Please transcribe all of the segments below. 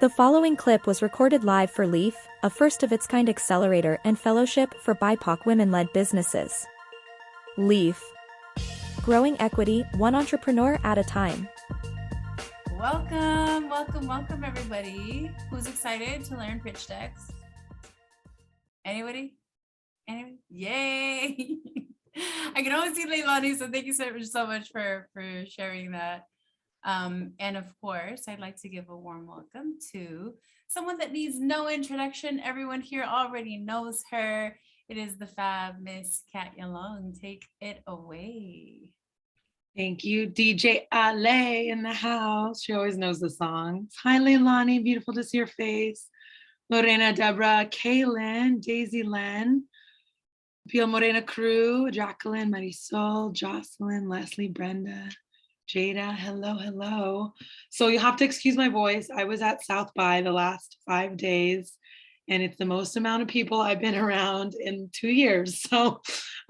The following clip was recorded live for LEAF, a first-of-its-kind accelerator and fellowship for BIPOC women-led businesses. LEAF. Growing equity, one entrepreneur at a time. Welcome, everybody. Who's excited to learn pitch decks? Anybody? Yay! I can always see Leilani, so thank you so much for sharing that. And of course, I'd like to give a warm welcome to someone that needs no introduction. Everyone here already knows her. It is the fab Miss Yalung. Take it away. Thank you, DJ Ale in the house. She always knows the songs. Hi, Leilani. Beautiful to see your face. Lorena, Deborah, Kaylin, Daisy Len, Pia Morena Crew, Jacqueline, Marisol, Jocelyn, Leslie, Brenda, Jada, hello. So you have to excuse my voice. I was at South by the last 5 days, and it's the most amount of people I've been around in 2 years. So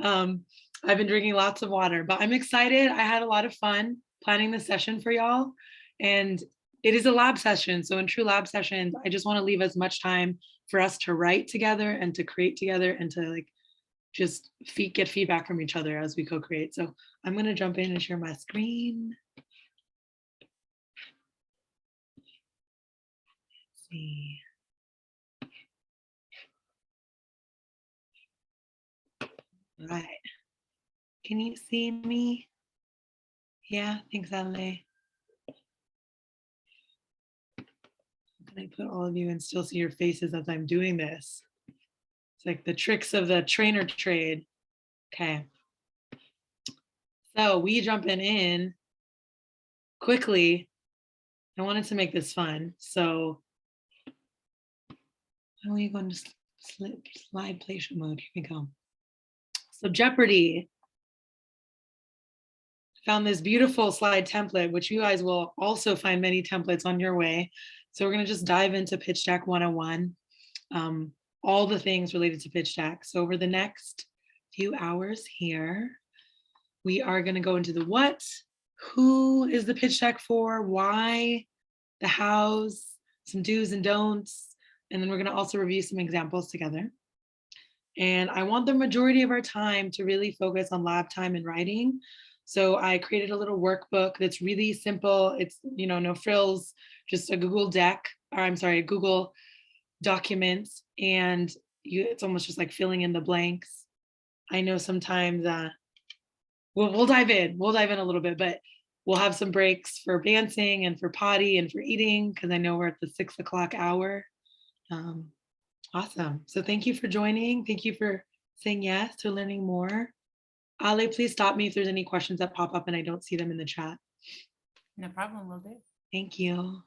I've been drinking lots of water, but I'm excited. I had a lot of fun planning the session for y'all, and it is a lab session. So in true lab sessions, I just want to leave as much time for us to write together and to create together and to just get feedback from each other as we co-create. So I'm going to jump in and share my screen. Let's see. All right. Can you see me? Yeah, thanks, Ale. Can I put all of you and still see your faces as I'm doing this? It's like the tricks of the trainer trade. Okay. So we jumping in quickly. I wanted to make this fun. So how are you going to slide play mode? Here we go. So Jeopardy. Found this beautiful slide template, which you guys will also find many templates on your way. So we're going to just dive into Pitch Deck 101, all the things related to pitch deck. So over the next few hours here, we are going to go into the what, who is the pitch deck for, why, the hows, some do's and don'ts, and then we're going to also review some examples together. And I want the majority of our time to really focus on lab time and writing. So I created a little workbook that's really simple. It's, no frills, just a Google document. And it's almost just like filling in the blanks. I know sometimes we'll dive in a little bit, but we'll have some breaks for dancing and for potty and for eating, because I know we're at the 6 o'clock hour. Awesome. So thank you for joining. Thank you for saying yes to learning more. Ale, please stop me if there's any questions that pop up and I don't see them in the chat. No problem, will do. Thank you.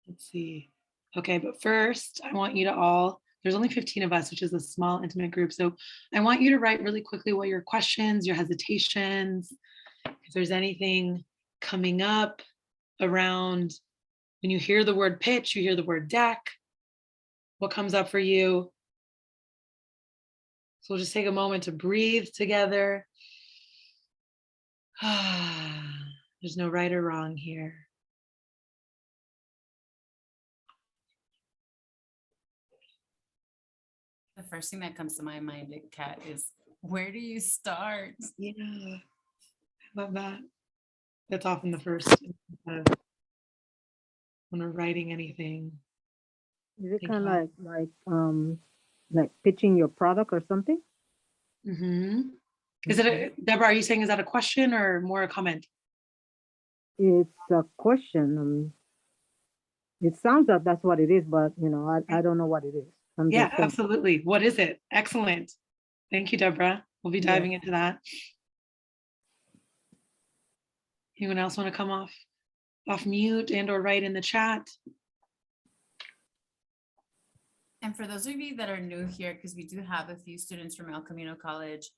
Let's see. Okay, but first I want you to all, there's only 15 of us, which is a small, intimate group. So I want you to write really quickly what your questions, your hesitations, if there's anything coming up around when you hear the word pitch, you hear the word deck, what comes up for you. So we'll just take a moment to breathe together. There's no right or wrong here. The first thing that comes to my mind, Kat, is where do you start? Yeah, I love that. That's often the first when we're writing anything. Is it kind of like pitching your product or something? Mm-hmm. Is it Deborah, are you saying, is that a question or more a comment? It's a question. It sounds like that's what it is, but I don't know what it is. Yeah, absolutely. What is it? Excellent. Thank you, Deborah. We'll be diving into that. Anyone else want to come off mute and or write in the chat? And for those of you that are new here, because we do have a few students from El Camino College,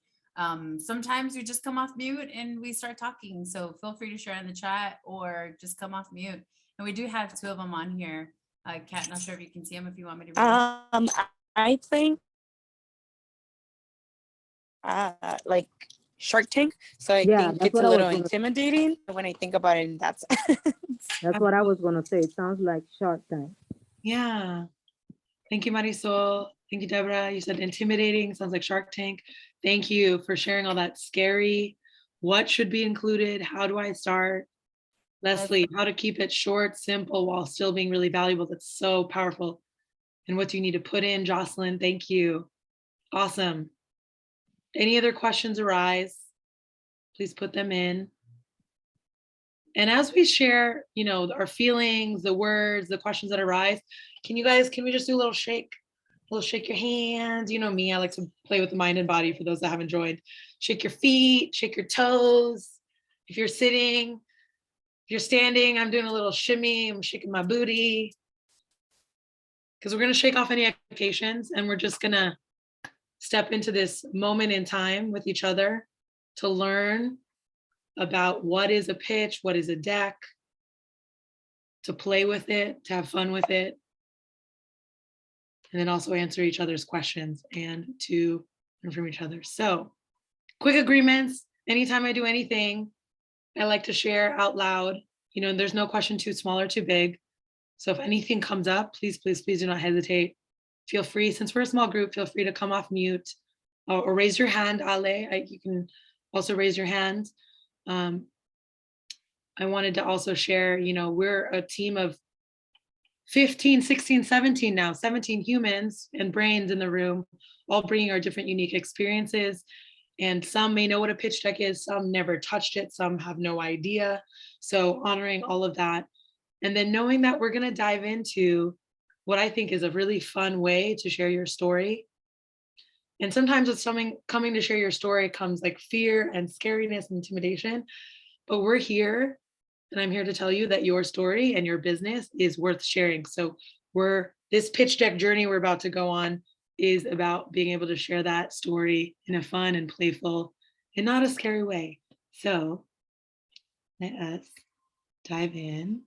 sometimes we just come off mute and we start talking. So feel free to share in the chat or just come off mute. And we do have 2 of them on here. Kat, not sure if you can see them if you want me to read them. I think like Shark Tank. So I think it's a little intimidating when I think about it in that sense. That's what I was gonna say. It sounds like Shark Tank. Yeah. Thank you, Marisol. Thank you, Deborah. You said intimidating, sounds like Shark Tank. Thank you for sharing all that scary. What should be included? How do I start? Leslie, how to keep it short, simple, while still being really valuable. That's so powerful. And what do you need to put in? Jocelyn, thank you. Awesome. Any other questions arise? Please put them in. And as we share, you know, our feelings, the words, the questions that arise, can we just do a little shake? A little shake your hands. You know me, I like to play with the mind and body for those that haven't joined. Shake your feet, shake your toes. If you're sitting, if you're standing, I'm doing a little shimmy. I'm shaking my booty. Because we're going to shake off any expectations and we're just going to step into this moment in time with each other to learn about what is a pitch, what is a deck, to play with it, to have fun with it, and then also answer each other's questions and to learn from each other. So quick agreements. Anytime I do anything, I like to share out loud, you know, and there's no question too small or too big. So if anything comes up, please, please, please do not hesitate. Feel free, since we're a small group, feel free to come off mute or raise your hand, Ale. You can also raise your hand. I wanted to also share, you know, we're a team of 15, 16, 17 now, 17 humans and brains in the room, all bringing our different unique experiences. And some may know what a pitch deck is, some never touched it, some have no idea. So honoring all of that. And then knowing that we're going to dive into what I think is a really fun way to share your story. And sometimes with something coming to share your story comes like fear and scariness and intimidation. But we're here, and I'm here to tell you that your story and your business is worth sharing. So this pitch deck journey we're about to go on is about being able to share that story in a fun and playful and not a scary way. So let us dive in.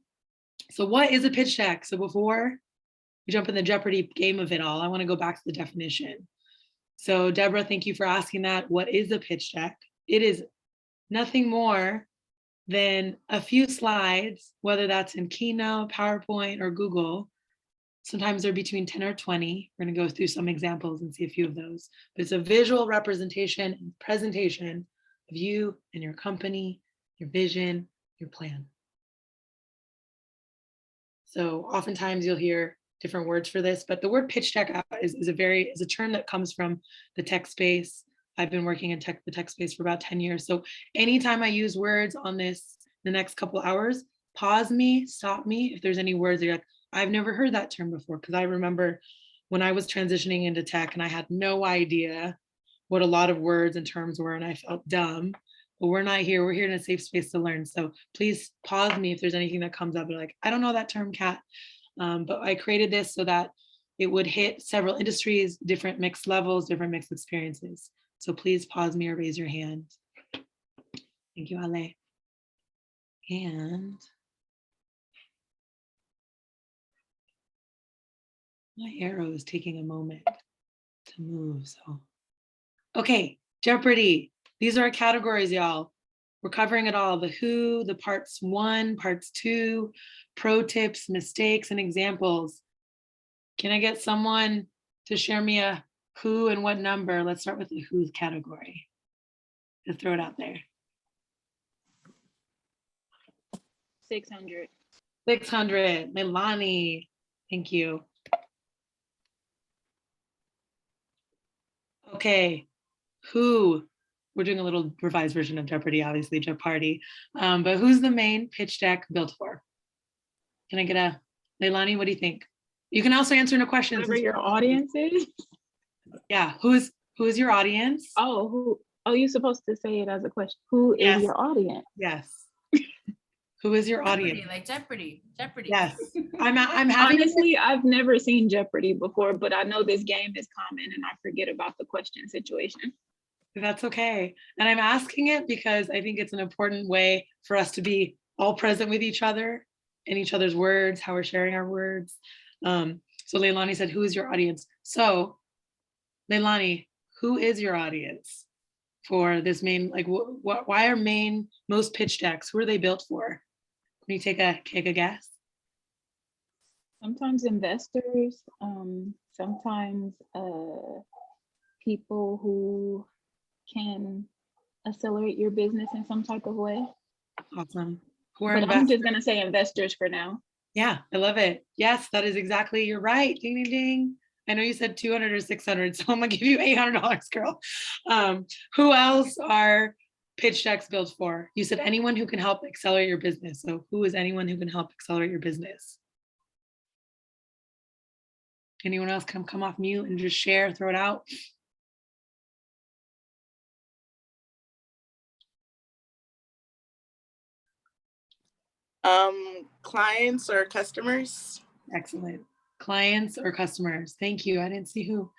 So what is a pitch deck? So before we jump in the Jeopardy game of it all, I want to go back to the definition. So Deborah, thank you for asking that. What is a pitch deck? It is nothing more than a few slides, whether that's in Keynote, PowerPoint, or Google. Sometimes they're between 10 or 20. We're going to go through some examples and see a few of those. But it's a visual representation and presentation of you and your company, your vision, your plan. So oftentimes you'll hear different words for this, but the word pitch deck is a term that comes from the tech space. I've been working in the tech space for about 10 years. So anytime I use words on this, the next couple hours, pause me, stop me. If there's any words that you're like, I've never heard that term before. Because I remember when I was transitioning into tech and I had no idea what a lot of words and terms were, and I felt dumb. But we're not here. We're here in a safe space to learn. So please pause me if there's anything that comes up. You're like, I don't know that term, Kat. But I created this so that it would hit several industries, different mixed levels, different mixed experiences. So please pause me or raise your hand. Thank you, Ale. And my arrow is taking a moment to move. So, okay, Jeopardy. These are our categories, y'all. We're covering it all. The who, the parts 1, parts 2, pro tips, mistakes, and examples. Can I get someone to share me a who and what number? Let's start with the who's category. Just throw it out there. 600. 600. Milani. Thank you. Okay. Who? We're doing a little revised version of Jeopardy, obviously, Jeopardy. But who's the main pitch deck built for? Can I get a Leilani? What do you think? You can also answer no questions. Whoever your audience is. Yeah. Who is your audience? Oh, who? Oh, you're supposed to say it as a question. Who Yes. is your audience? Yes. Who is your Jeopardy, audience? like Jeopardy. Yes. I'm having Honestly, I've never seen Jeopardy before, but I know this game is common and I forget about the question situation. That's okay. And I'm asking it because I think it's an important way for us to be all present with each other and each other's words, how we're sharing our words. So Leilani said, who is your audience? So Leilani, who is your audience for this main, like why are most pitch decks, who are they built for? Can you take a guess? Sometimes investors, sometimes people who can accelerate your business in some type of way. Awesome. Who are But I'm investors? just gonna say investors for now. Yeah, I love it. Yes, that is exactly, you're right. Ding, ding, ding. I know you said 200 or 600, so I'm gonna give you $800, girl. Who else are pitch decks built for? You said anyone who can help accelerate your business. So who is anyone who can help accelerate your business? Anyone else come off mute and just share, throw it out? Clients or customers. Excellent. Clients or customers. Thank you. I didn't see who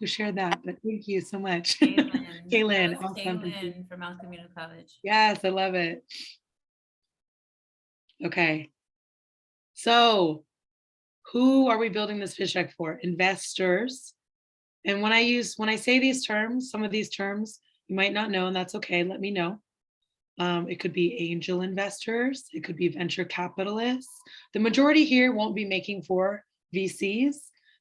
shared that, but thank you so much. Kaylin. Kaylin, That was awesome. Kaylin from Mount Community College. Yes, I love it. Okay. So who are we building this pitch deck for? Investors. And when I say these terms, some of these terms you might not know, and that's okay. Let me know. It could be angel investors. It could be venture capitalists. The majority here won't be making for VCs,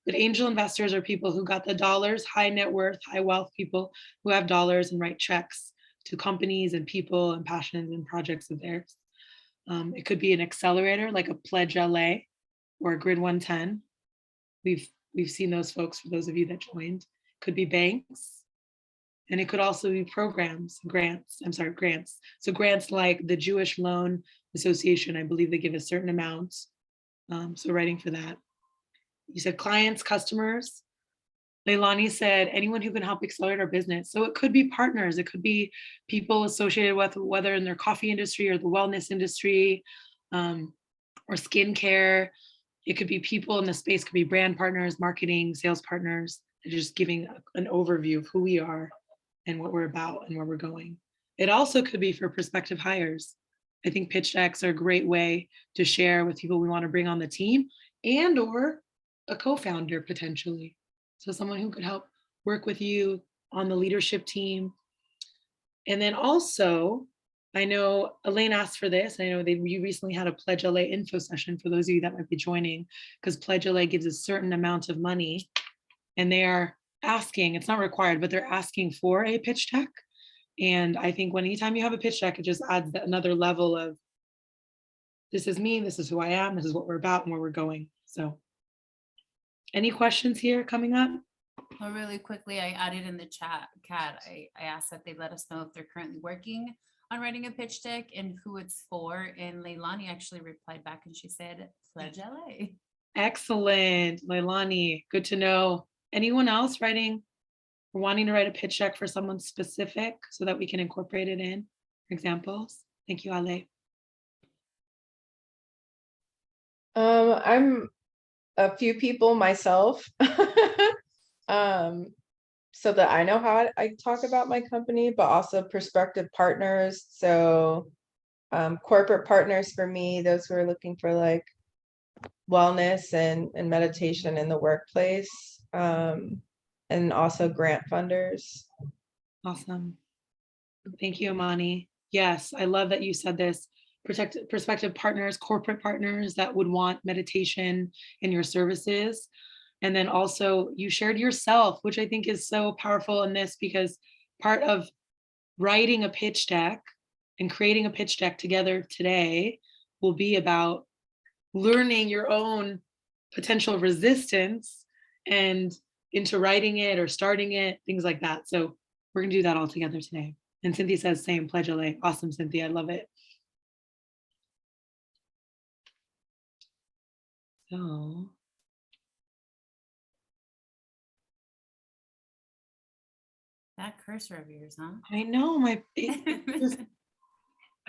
but angel investors are people who got the dollars, high net worth, high wealth people who have dollars and write checks to companies and people and passions and projects of theirs. It could be an accelerator like a Pledge LA or a Grid 110. We've seen those folks for those of you that joined. Could be banks. And it could also be programs, grants. So grants like the Jewish Loan Association, I believe they give a certain amount. So writing for that. You said clients, customers. Leilani said anyone who can help accelerate our business. So it could be partners. It could be people associated with whether in their coffee industry or the wellness industry or skincare. It could be people in the space, could be brand partners, marketing, sales partners, just giving an overview of who we are and what we're about and where we're going. It also could be for prospective hires. I think pitch decks are a great way to share with people we want to bring on the team and or a co-founder potentially. So someone who could help work with you on the leadership team. And then also, I know Elaine asked for this. I know that you recently had a Pledge LA info session for those of you that might be joining, because Pledge LA gives a certain amount of money and they are asking, it's not required, but they're asking for a pitch deck. And I think anytime you have a pitch deck, it just adds another level of this is me, this is who I am, this is what we're about and where we're going. So any questions here coming up? Well, really quickly, I added in the chat, Kat, I asked that they let us know if they're currently working on writing a pitch deck and who it's for. And Leilani actually replied back and she said, Pledge LA. Excellent, Leilani, good to know. Anyone else writing or wanting to write a pitch deck for someone specific so that we can incorporate it in examples? Thank you, Ale. I'm a few people myself, so that I know how I talk about my company, but also prospective partners. So corporate partners for me, those who are looking for like wellness and meditation in the workplace, and also grant funders. Awesome. Thank you, Amani. Yes, I love that you said this. Prospective partners, corporate partners that would want meditation in your services. And then also you shared yourself, which I think is so powerful in this, because part of writing a pitch deck and creating a pitch deck together today will be about learning your own potential resistance and into writing it or starting it, things like that. So we're gonna do that all together today. And Cynthia says same, Pledge LA. Awesome, Cynthia, I love it. So That cursor of yours, huh? I know I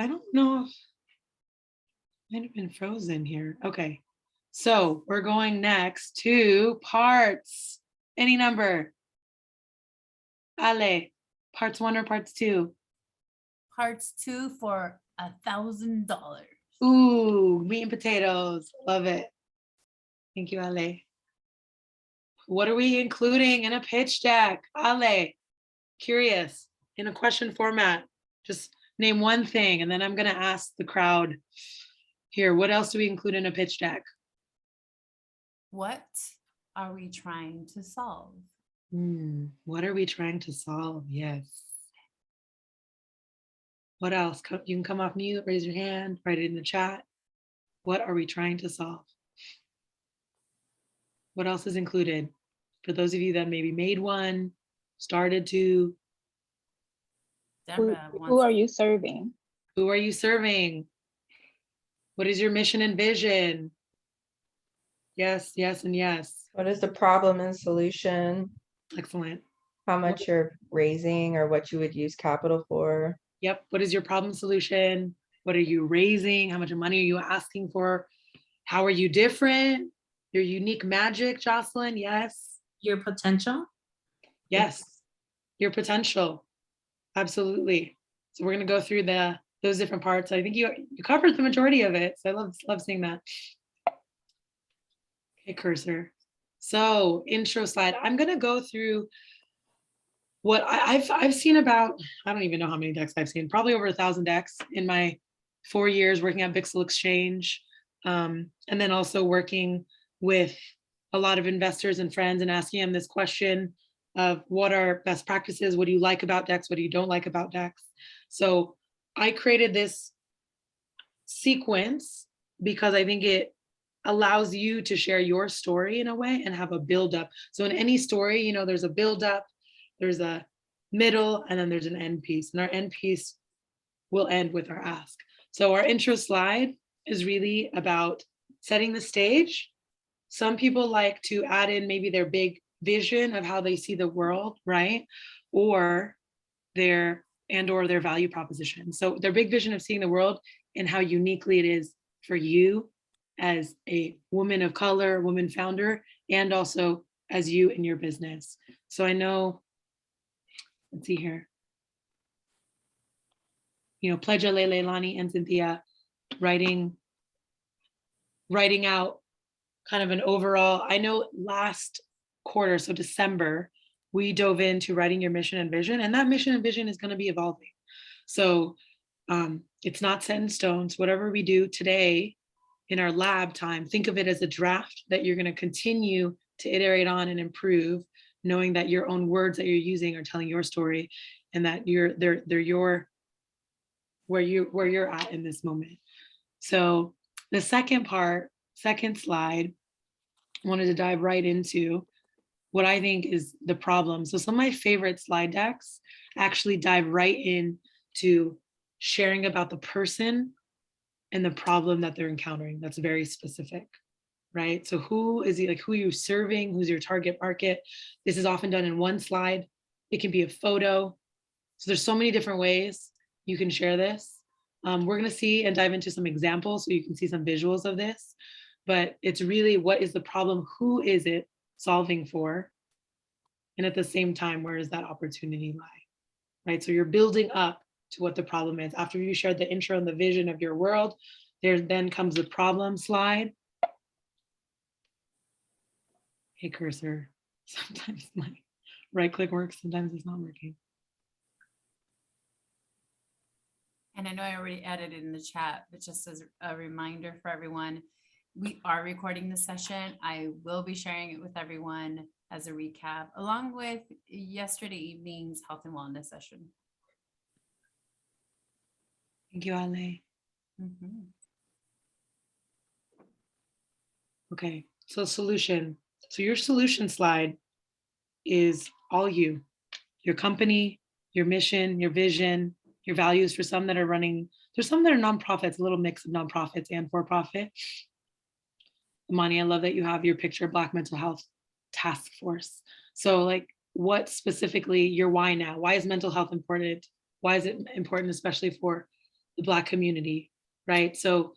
don't know if might have been frozen here. Okay, so we're going next to parts. Any number. Ale, parts 1 or parts 2? Parts 2 for $1,000. Ooh, meat and potatoes. Love it. Thank you, Ale. What are we including in a pitch deck? Ale, curious, in a question format, just name one thing, and then I'm going to ask the crowd Here, what else do we include in a pitch deck? What are we trying to solve? What are we trying to solve? Yes. What else? You can come off mute, raise your hand, write it in the chat. What are we trying to solve? What else is included? For those of you that maybe made one, started to. Deborah Who wants are you serving? Who are you serving? What is your mission and vision? Yes, yes, and yes. What is the problem and solution? Excellent. How much you're raising or what you would use capital for? Yep. What is your problem solution? What are you raising? How much money are you asking for? How are you different? Your unique magic, Jocelyn. Yes. Your potential. Yes. Your potential. Absolutely. So we're going to go through those different parts. I think you covered the majority of it. So I love seeing that. Okay, cursor. So intro slide. I'm going to go through what I've seen about, I don't even know how many decks I've seen, probably over 1,000 decks in my 4 years working at Bixel Exchange. And then also working with a lot of investors and friends and asking them this question of what are best practices? What do you like about decks? What do you don't like about decks? So I created this sequence because I think it allows you to share your story in a way and have a build up. So in any story, you know, there's a build up, there's a middle, and then there's an end piece. And our end piece will end with our ask. So our intro slide is really about setting the stage. Some people like to add in maybe their big vision of how they see the world, right? Or their value proposition. So their big vision of seeing the world and how uniquely it is for you as a woman of color, woman founder, and also as you in your business. So I know, let's see here. You know, Pledja, Lele, Lani, and Cynthia writing out kind of an overall, I know last quarter, so December, we dove into writing your mission and vision, and that mission and vision is going to be evolving. So it's not set in stone. So whatever we do today in our lab time, think of it as a draft that you're going to continue to iterate on and improve, knowing that your own words that you're using are telling your story, and that they're your where you're at in this moment. So the second slide, I wanted to dive right into what I think is the problem. So some of my favorite slide decks actually dive right into sharing about the person and the problem that they're encountering. That's very specific, right? So who is it, like who you're serving, who's your target market? This is often done in one slide. It can be a photo. So there's so many different ways you can share this. We're gonna see and dive into some examples so you can see some visuals of this, but it's really what is the problem, who is it solving for? And at the same time, where does that opportunity lie, right? So you're building up to what the problem is. After you shared the intro and the vision of your world, there then comes the problem slide. Hey, cursor, sometimes my right click works, sometimes it's not working. And I know I already added it in the chat, but just as a reminder for everyone, we are recording the session. I will be sharing it with everyone as a recap, along with yesterday evening's health and wellness session. Thank you, Ale. Mm-hmm. Okay, so solution. So your solution slide is all you, your company, your mission, your vision, your values. For some that are running, there's some that are nonprofits, a little mix of nonprofits and for-profit. Imani, I love that you have your picture, Black Mental Health Task Force. So like what specifically your why now? Why is mental health important? Why is it important, especially for the Black community, right? So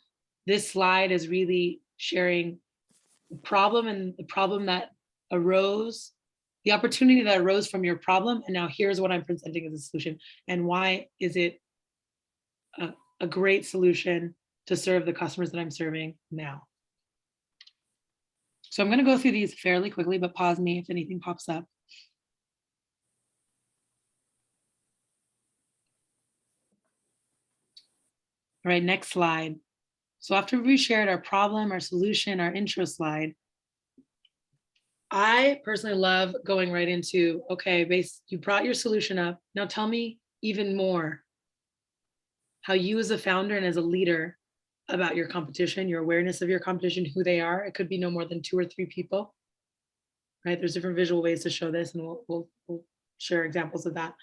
this slide is really sharing the problem and the problem that arose, the opportunity that arose from your problem. And now here's what I'm presenting as a solution. And why is it a great solution to serve the customers that I'm serving now? So I'm going to go through these fairly quickly, but pause me if anything pops up. All right, next slide. So after we shared our problem, our solution, our intro slide, I personally love going right into, okay, you brought your solution up. Now tell me even more how you as a founder and as a leader about your competition, your awareness of your competition, who they are. It could be no more than 2 or 3 people, right? There's different visual ways to show this, and we'll share examples of that.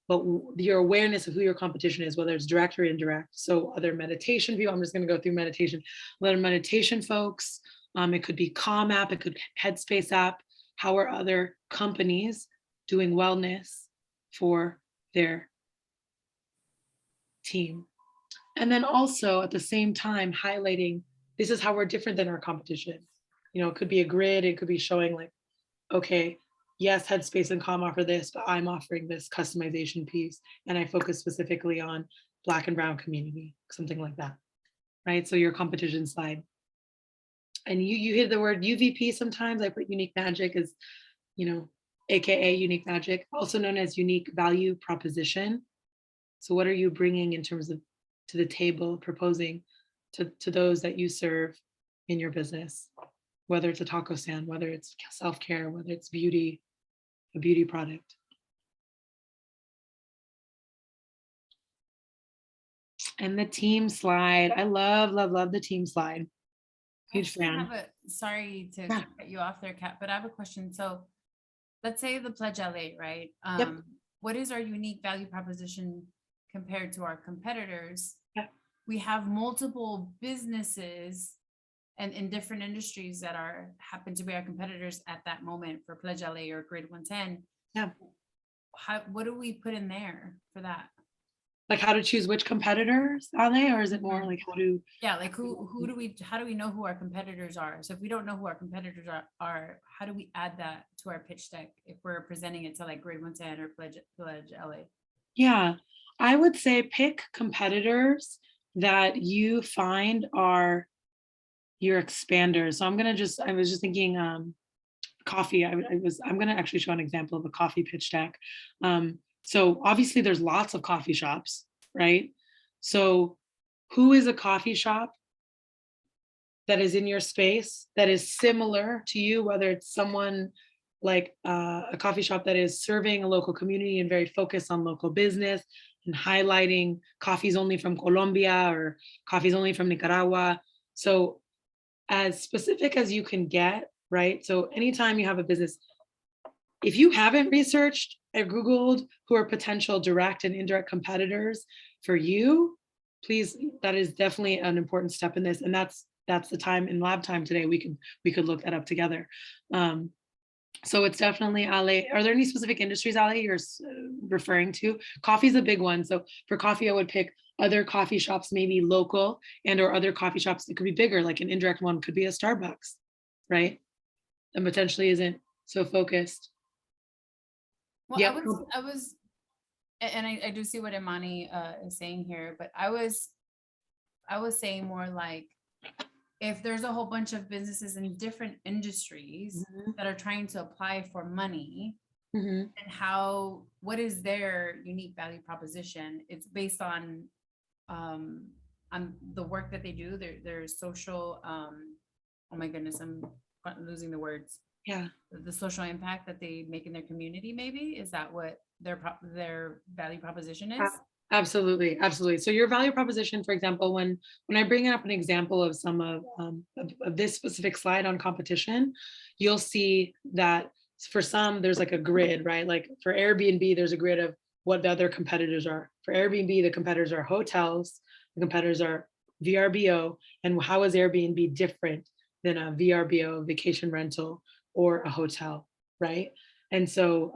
But your awareness of who your competition is, whether it's direct or indirect. So other meditation people, I'm just going to go through meditation. Other meditation folks, it could be Calm app, it could be Headspace app. How are other companies doing wellness for their team? And then also at the same time highlighting, this is how we're different than our competition. You know, it could be a grid, it could be showing like, okay, yes, Headspace and Calm offer this, but I'm offering this customization piece, and I focus specifically on Black and Brown community, something like that, right? So your competition slide. And you hear the word UVP sometimes. I put unique magic as, you know, AKA unique magic, also known as unique value proposition. So what are you bringing in terms of to the table, proposing to those that you serve in your business, whether it's a taco stand, whether it's self-care, whether it's beauty, a beauty product. And the team slide. I love, love, love the team slide. Huge fan. Sorry to Yeah. cut you off there, Kat, but I have a question. So let's say the Pledge LA, right? Yep. What is our unique value proposition compared to our competitors? Yep. We have multiple businesses and in different industries that happen to be our competitors at that moment for Pledge LA or Grid 110. Yeah. What do we put in there for that? Like how to choose which competitors are they, or is it more like how to? Yeah, like how do we know who our competitors are? So if we don't know who our competitors are, how do we add that to our pitch deck if we're presenting it to like Grid 110 or Pledge LA? Yeah, I would say pick competitors that you find are your expanders. So I was just thinking coffee. I'm going to actually show an example of a coffee pitch deck. So obviously there's lots of coffee shops, right? So who is a coffee shop that is in your space that is similar to you, whether it's someone like a coffee shop that is serving a local community and very focused on local business and highlighting coffee's only from Colombia or coffee's only from Nicaragua. So as specific as you can get, right? So anytime you have a business, if you haven't researched or Googled who are potential direct and indirect competitors for you, please, that is definitely an important step in this. And that's the time in lab time today. We could look that up together. So it's definitely, Ale. Are there any specific industries, Ale, you're referring to? Coffee is a big one. So for coffee, I would pick other coffee shops, maybe local and or other coffee shops that could be bigger, like an indirect one could be a Starbucks, right? And potentially isn't so focused. Well, Yep. I was, and I do see what Imani is saying here, but I was saying more like, if there's a whole bunch of businesses in different industries that are trying to apply for money, and what is their unique value proposition? It's based on the work that they do, their social, oh my goodness, I'm losing the words. Yeah. The social impact that they make in their community, maybe? Is that what their value proposition is? Absolutely, absolutely. So your value proposition, for example, when I bring up an example of some of this specific slide on competition, you'll see that for some, there's like a grid, right? Like for Airbnb, there's a grid of what the other competitors are. For Airbnb, the competitors are hotels, the competitors are VRBO, and how is Airbnb different than a VRBO, vacation rental, or a hotel, right? And so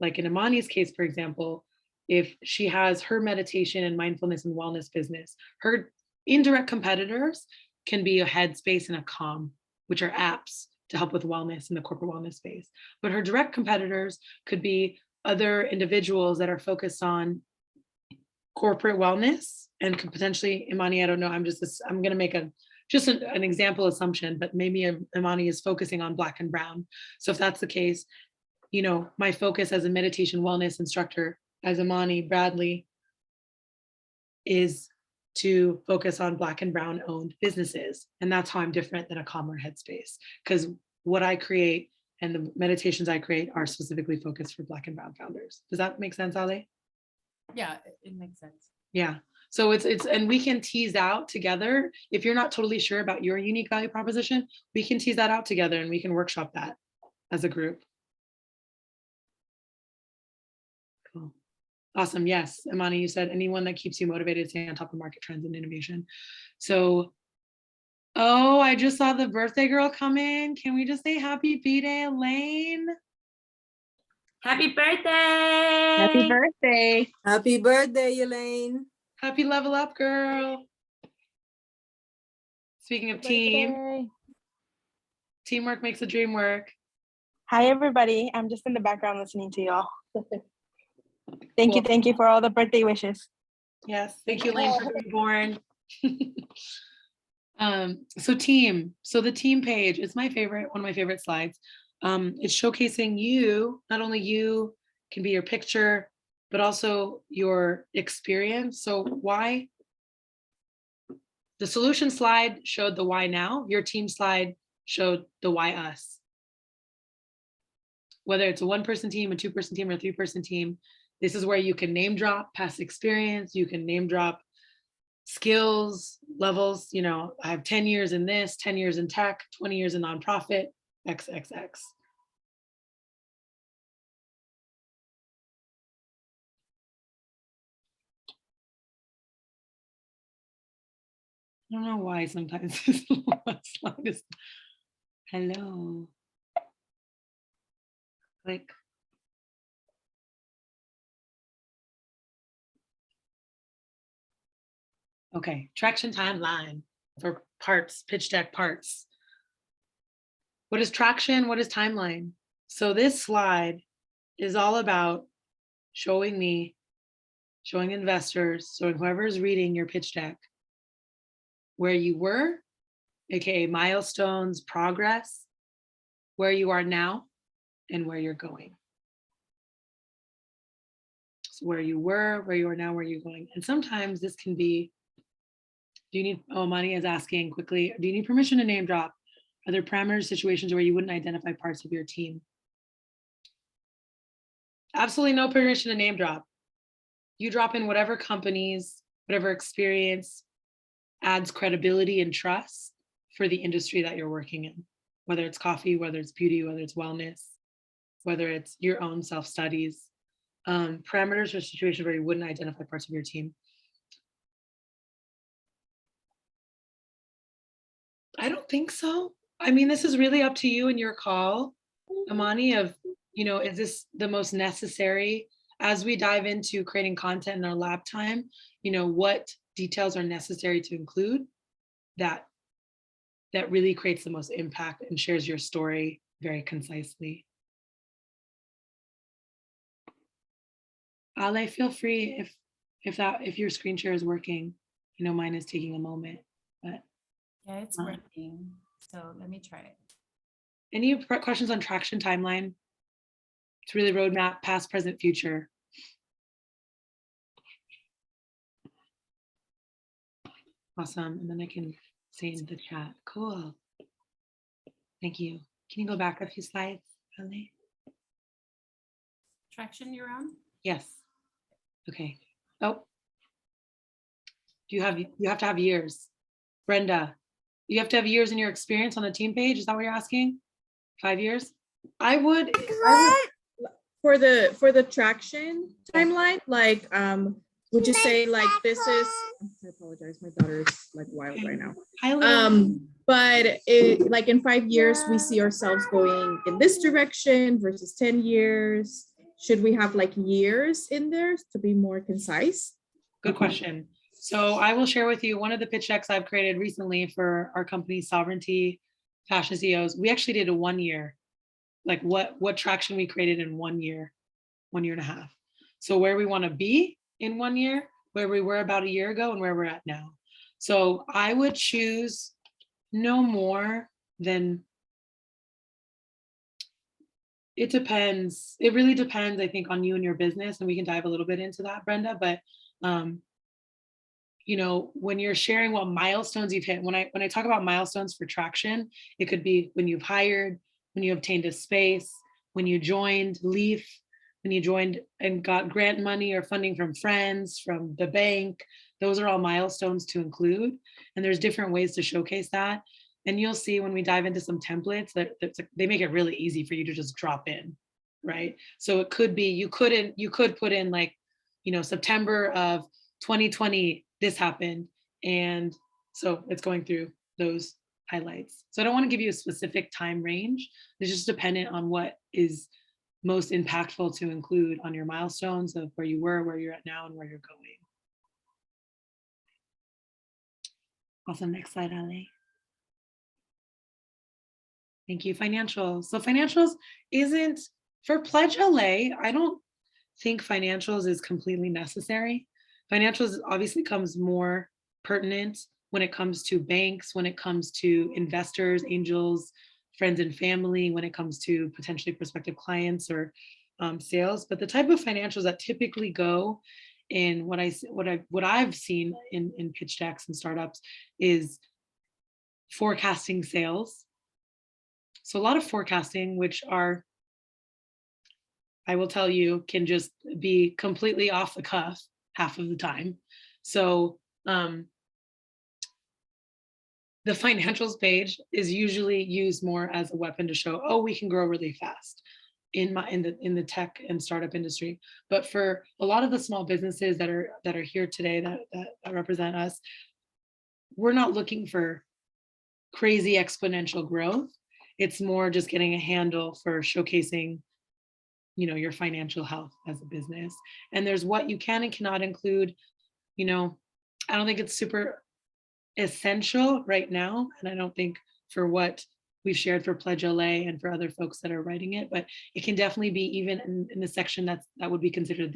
like in Imani's case, for example, if she has her meditation and mindfulness and wellness business, her indirect competitors can be a Headspace and a Calm, which are apps to help with wellness in the corporate wellness space. But her direct competitors could be other individuals that are focused on corporate wellness and could potentially, Imani, I don't know, I'm going to make an example assumption, but maybe Imani is focusing on Black and Brown. So if that's the case, you know, my focus as a meditation wellness instructor, as Imani Bradley, is to focus on Black and Brown owned businesses. And that's how I'm different than a Calmer Headspace, because what I create and the meditations I create are specifically focused for Black and Brown founders. Does that make sense, Ale? Yeah, it makes sense. Yeah. So it's and we can tease out together. If you're not totally sure about your unique value proposition, we can tease that out together and we can workshop that as a group. Cool. Awesome. Yes, Imani, you said anyone that keeps you motivated to stay on top of market trends and innovation. So, oh, I just saw the birthday girl come in. Can we just say happy B-Day, Elaine? Happy birthday! Happy birthday. Happy birthday, Elaine. Happy level up, girl. Speaking of team, teamwork makes the dream work. Hi, everybody. I'm just in the background listening to y'all. Thank you for all the birthday wishes. Yes, thank you, Elaine, for being born. So the team page is my favorite, one of my favorite slides. It's showcasing you, not only you can be your picture, but also your experience. So why? The solution slide showed the why now, your team slide showed the why us. Whether it's a 1-person team, a 2-person team, or a 3-person team, this is where you can name drop past experience, you can name drop skills, levels, you know, I have 10 years in this, 10 years in tech, 20 years in nonprofit, XXX. I don't know why sometimes this slide is, hello. Click. Okay, traction timeline for parts, pitch deck parts. What is traction? What is timeline? So this slide is all about showing me, showing investors, showing whoever's reading your pitch deck, where you were, AKA milestones, progress, where you are now, and where you're going. So where you were, where you are now, where you're going. And sometimes this can be, do you need, oh, Mani is asking quickly, do you need permission to name drop? Are there parameters, situations where you wouldn't identify parts of your team? Absolutely no permission to name drop. You drop in whatever companies, whatever experience adds credibility and trust for the industry that you're working in, whether it's coffee, whether it's beauty, whether it's wellness, whether it's your own self-studies, parameters or situations where you wouldn't identify parts of your team. I don't think so. I mean, this is really up to you and your call, Imani, of, you know, is this the most necessary as we dive into creating content in our lab time, you know, what details are necessary to include that really creates the most impact and shares your story very concisely. Ale, feel free if your screen share is working. You know, mine is taking a moment, but Yeah, it's working. So let me try it. any questions on traction timeline? It's really roadmap, past, present, future. Awesome. And then I can say in the chat. Cool. Thank you. Can you go back a few slides, Ale? Traction, you're on? Yes. Okay. Oh. You have to have years. Brenda, you have to have years in your experience on the team page. Is that what you're asking? 5 years? I would for the traction timeline, like would you say like this is, I apologize, my daughter is like wild right now. But it, like in 5 years we see ourselves going in this direction versus 10 years. Should we have like years in there to be more concise? Good question. So I will share with you one of the pitch decks I've created recently for our company, Sovereignty Fashion CEOs. We actually did a 1 year, like what traction we created in 1 year, 1.5 years. So where we want to be in 1 year, where we were about a year ago, and where we're at now. So I would choose no more than, it depends. It really depends, I think, on you and your business, and we can dive a little bit into that, Brenda, but you know, when you're sharing what milestones you've hit, when I talk about milestones for traction, it could be when you've hired, when you obtained a space, when you joined Leaf, when you joined and got grant money or funding from friends, from the bank. Those are all milestones to include. And there's different ways to showcase that. And you'll see when we dive into some templates that they make it really easy for you to just drop in, right? So it could be, you could put in like, you know, September of 2020, this happened. And so it's going through those highlights. So I don't want to give you a specific time range. It's just dependent on what is most impactful to include on your milestones of where you were, where you're at now, and where you're going. Awesome. Next slide, Ale. Thank you. Financials. So financials isn't, for Pledge LA, I don't think financials is completely necessary. Financials obviously comes more pertinent when it comes to banks, when it comes to investors, angels, friends and family, when it comes to potentially prospective clients or sales. But the type of financials that typically go in what I've seen in pitch decks and startups is forecasting sales. So a lot of forecasting, which are, I will tell you, can just be completely off the cuff half of the time. So the financials page is usually used more as a weapon to show, oh, we can grow really fast in the tech and startup industry. But for a lot of the small businesses that are here today that represent us, we're not looking for crazy exponential growth. It's more just getting a handle for showcasing, you know, your financial health as a business. And there's what you can and cannot include. You know, I don't think it's super essential right now. And I don't think for what we've shared for Pledge LA and for other folks that are writing it, but it can definitely be even in the section that would be considered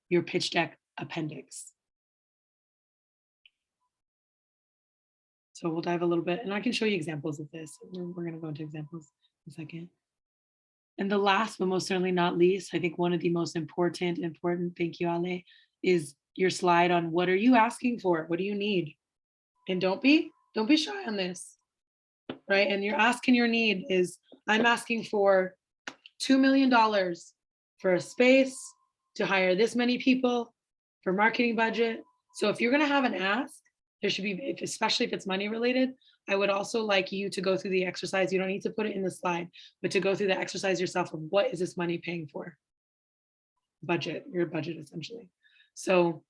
your pitch deck appendix. So we'll dive a little bit, and I can show you examples of this. We're going to go into examples in a second. And the last, but most certainly not least, I think one of the most important, thank you, Ale, is your slide on what are you asking for? What do you need? And don't be shy on this, right? And your ask and your need is, I'm asking for $2 million for a space, to hire this many people, for marketing budget. So if you're going to have an ask, there should be, especially if it's money related, I would also like you to go through the exercise. You don't need to put it in the slide, but to go through the exercise yourself of what is this money paying for? Budget, your budget essentially. So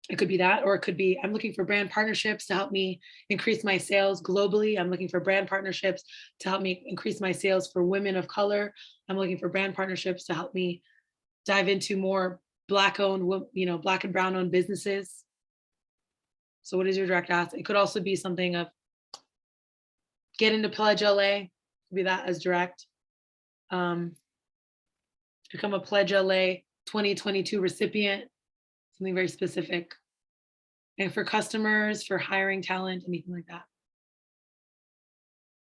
it could be that, or it could be, I'm looking for brand partnerships to help me increase my sales globally. I'm looking for brand partnerships to help me increase my sales for women of color. I'm looking for brand partnerships to help me dive into more Black-owned, you know, Black and brown owned businesses. So what is your direct ask? It could also be something of get into Pledge LA, be that as direct. Become a Pledge LA 2022 recipient, something very specific. And for customers, for hiring talent, anything like that.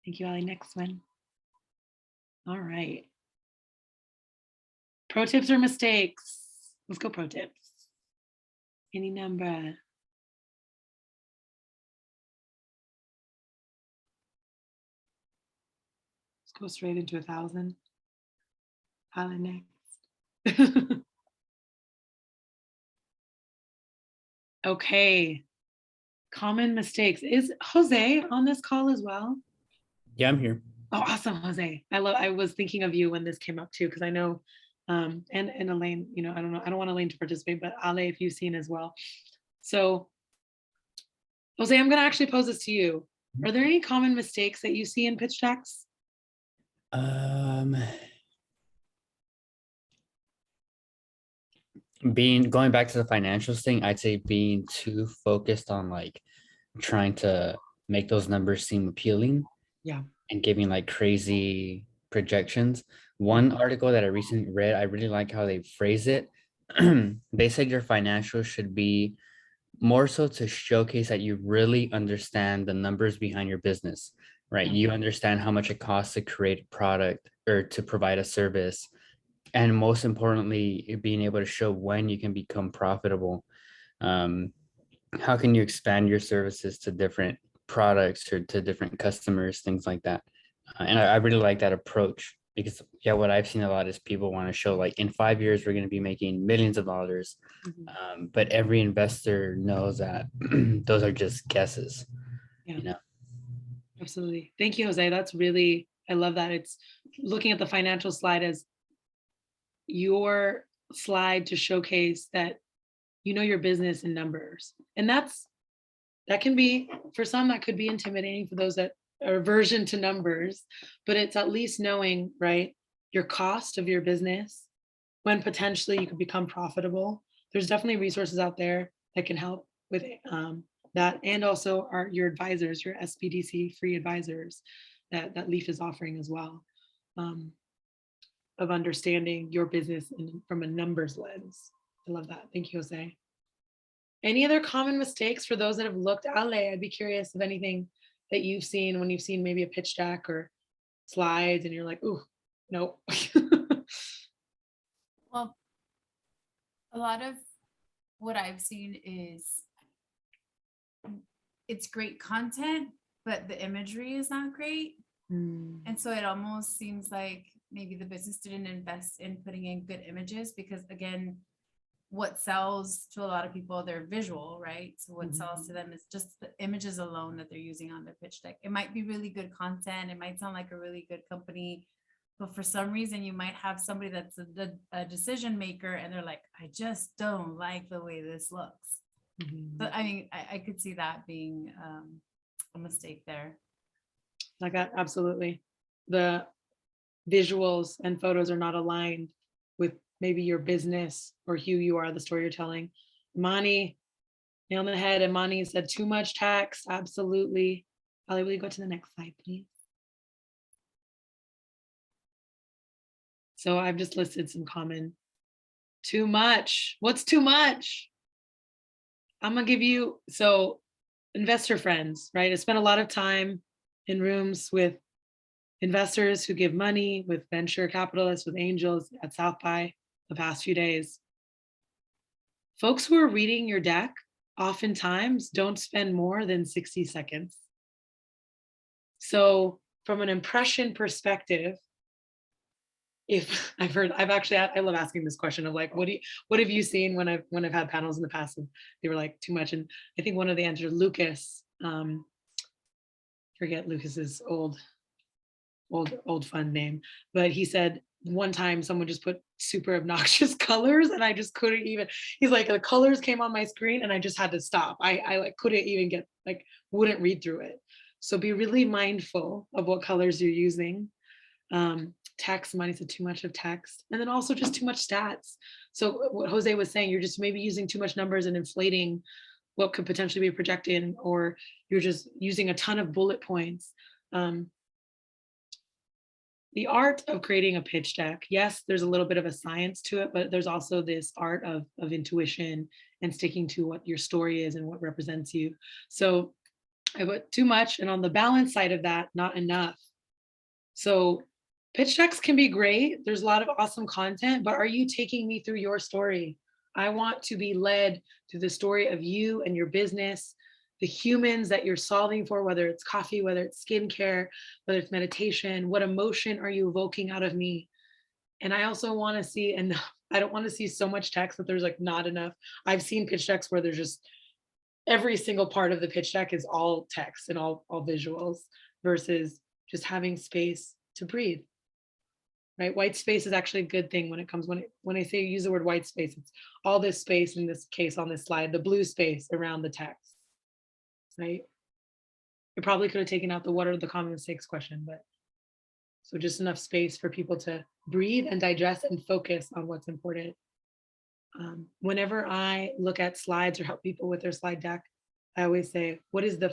Thank you, Ali. Next one. All right. Pro tips or mistakes? Let's go pro tips. Any number? Go straight into 1,000. Highlight next. Okay. Common mistakes. Is Jose on this call as well? Yeah, I'm here. Oh, awesome, Jose. I was thinking of you when this came up too, because I know, and Elaine, you know, I don't want Elaine to participate, but Ale, if you've seen as well. So, Jose, I'm going to actually pose this to you. Are there any common mistakes that you see in pitch decks? Going back to the financials thing, I'd say being too focused on like trying to make those numbers seem appealing. Yeah. And giving like crazy projections. One article that I recently read, I really like how they phrase it. They said your financials should be more so to showcase that you really understand the numbers behind your business, right? You understand how much it costs to create a product or to provide a service. And most importantly, being able to show when you can become profitable. how can you expand your services to different products or to different customers, things like that. And I really like that approach because yeah, what I've seen a lot is people want to show like in 5 years we're going to be making millions of dollars, but every investor knows that those are just guesses. Yeah. You know. Absolutely. Thank you, Jose. That's really, I love that. It's looking at the financial slide as your slide to showcase that you know your business in numbers. And that can be, for some, that could be intimidating for those that are aversion to numbers, but it's at least knowing, right, your cost of your business, when potentially you could become profitable. There's definitely resources out there that can help with that, and also your advisors, your SBDC free advisors that Leaf is offering as well, of understanding your business from a numbers lens. I love that. Thank you, Jose. Any other common mistakes for those that have looked? Ale, I'd be curious of anything that you've seen when you've seen maybe a pitch deck or slides and you're like, ooh, nope. Well, a lot of what I've seen is it's great content, but the imagery is not great. And so it almost seems like maybe the business didn't invest in putting in good images because, again, what sells to a lot of people, they're visual, right? So what sells to them is just the images alone that they're using on their pitch deck. It might be really good content. It might sound like a really good company, but for some reason you might have somebody that's a decision maker and they're like, I just don't like the way this looks. But I mean, I could see that being a mistake there. Like absolutely. The visuals and photos are not aligned with maybe your business or who you are, the story you're telling. Mani, nail on the head. And Mani said too much text. Absolutely. Ali, will you go to the next slide, please? So I've just listed some common. Too much. What's too much? I'm gonna give you, so investor friends, right? I spent a lot of time in rooms with investors who give money, with venture capitalists, with angels at South by the past few days. Folks who are reading your deck oftentimes don't spend more than 60 seconds. So from an impression perspective, if I love asking this question of like, what have you seen when I've had panels in the past and they were like too much? And I think one of the answers, Lucas, forget Lucas's old fun name, but he said one time someone just put super obnoxious colors and I just couldn't even, he's like, the colors came on my screen and I just had to stop. I like couldn't even get, like, wouldn't read through it. So be really mindful of what colors you're using. Text, somebody said too much of text, and then also just too much stats. So what Jose was saying, you're just maybe using too much numbers and inflating what could potentially be projected, or you're just using a ton of bullet points. The art of creating a pitch deck, yes, there's a little bit of a science to it, but there's also this art of intuition and sticking to what your story is and what represents you. So I put too much, and on the balance side of that, not enough. So pitch decks can be great. There's a lot of awesome content, but are you taking me through your story? I want to be led through the story of you and your business, the humans that you're solving for, whether it's coffee, whether it's skincare, whether it's meditation. What emotion are you evoking out of me? And I also want to see, and I don't want to see so much text that there's like not enough. I've seen pitch decks where there's just every single part of the pitch deck is all text and all visuals versus just having space to breathe. Right, white space is actually a good thing when it comes, when I say use the word white space, it's all this space, in this case on this slide, the blue space around the text, right? I probably could have taken out the what are the common mistakes question, but so just enough space for people to breathe and digest and focus on what's important. Whenever I look at slides or help people with their slide deck, I always say, what is the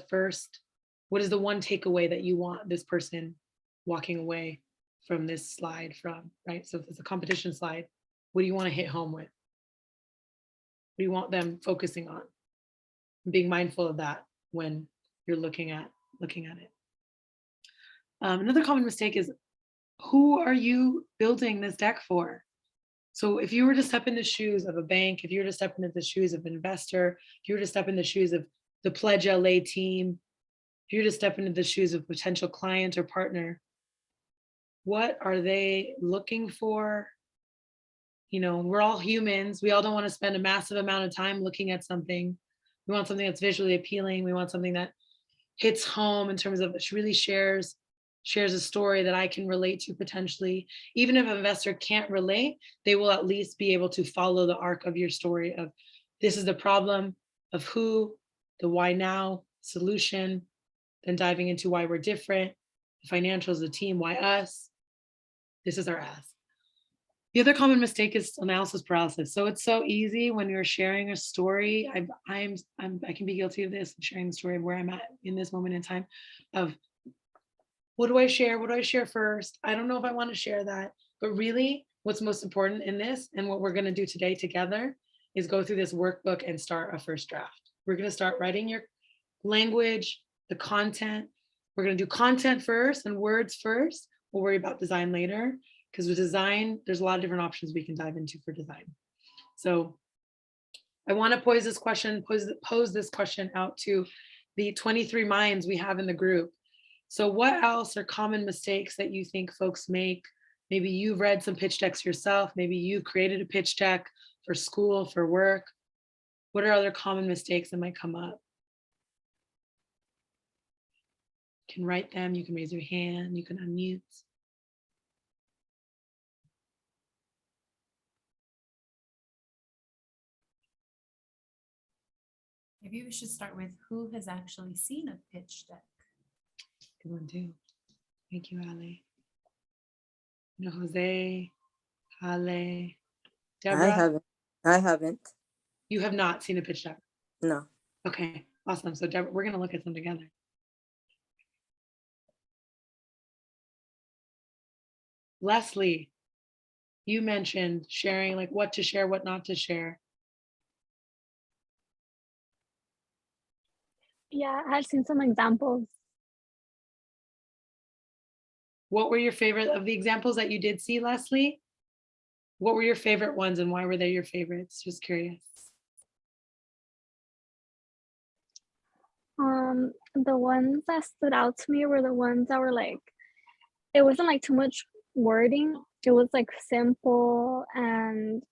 one takeaway that you want this person walking away from this slide from, right? So if it's a competition slide, what do you want to hit home with? What do you want them focusing on? Being mindful of that when you're looking at it. Another common mistake is, who are you building this deck for? So if you were to step in the shoes of a bank, if you were to step into the shoes of an investor, if you were to step in the shoes of the Pledge LA team, if you were to step into the shoes of potential client or partner, what are they looking for? You know, we're all humans. We all don't want to spend a massive amount of time looking at something. We want something that's visually appealing. We want something that hits home in terms of it really shares a story that I can relate to potentially. Even if an investor can't relate, they will at least be able to follow the arc of your story of this is the problem, of who, the why now, solution, then diving into why we're different, the financials, the team, why us. This is our ask. The other common mistake is analysis paralysis. So it's so easy when you're sharing a story. I can be guilty of this, sharing the story of where I'm at in this moment in time of what do I share? What do I share first? I don't know if I want to share that. But really, what's most important in this and what we're going to do today together is go through this workbook and start a first draft. We're going to start writing your language, the content. We're going to do content first and words first. We'll worry about design later. Because with design, there's a lot of different options we can dive into for design. So I want to pose this question out to the 23 minds we have in the group. So what else are common mistakes that you think folks make? Maybe you've read some pitch decks yourself. Maybe you've created a pitch deck for school, for work. What are other common mistakes that might come up? You can write them, you can raise your hand, you can unmute. Maybe we should start with who has actually seen a pitch deck. Good one too. Thank you, Ale. No, Jose, Ale, Deborah. I haven't. You have not seen a pitch deck? No. Okay, awesome. So Deborah, we're gonna look at them together. Leslie, you mentioned sharing, like what to share, what not to share. Yeah, I've seen some examples. What were your favorite of the examples that you did see, Leslie? What were your favorite ones and why were they your favorites? Just curious. The ones that stood out to me were the ones that were like, it wasn't like too much wording. It was like simple, and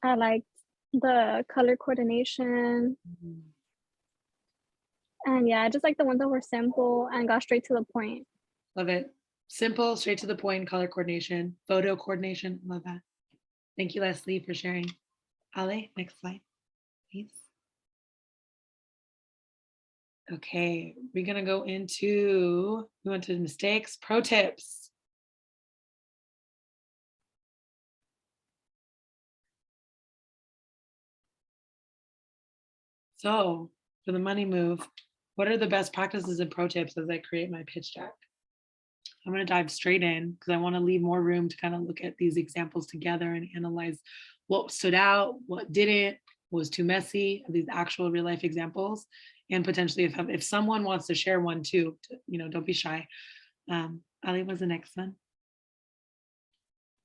I liked the color coordination. And yeah, I just like the ones that were simple and got straight to the point. Love it. Simple, straight to the point, color coordination, photo coordination. Love that. Thank you, Leslie, for sharing. Ale, next slide, please. Okay, we're gonna go into, we went to mistakes, pro tips. So for the money move, what are the best practices and pro tips as I create my pitch deck? I'm going to dive straight in because I want to leave more room to kind of look at these examples together and analyze what stood out, what didn't, what was too messy, these actual real life examples. And potentially if someone wants to share one too, you know, don't be shy. Ali, was the next one?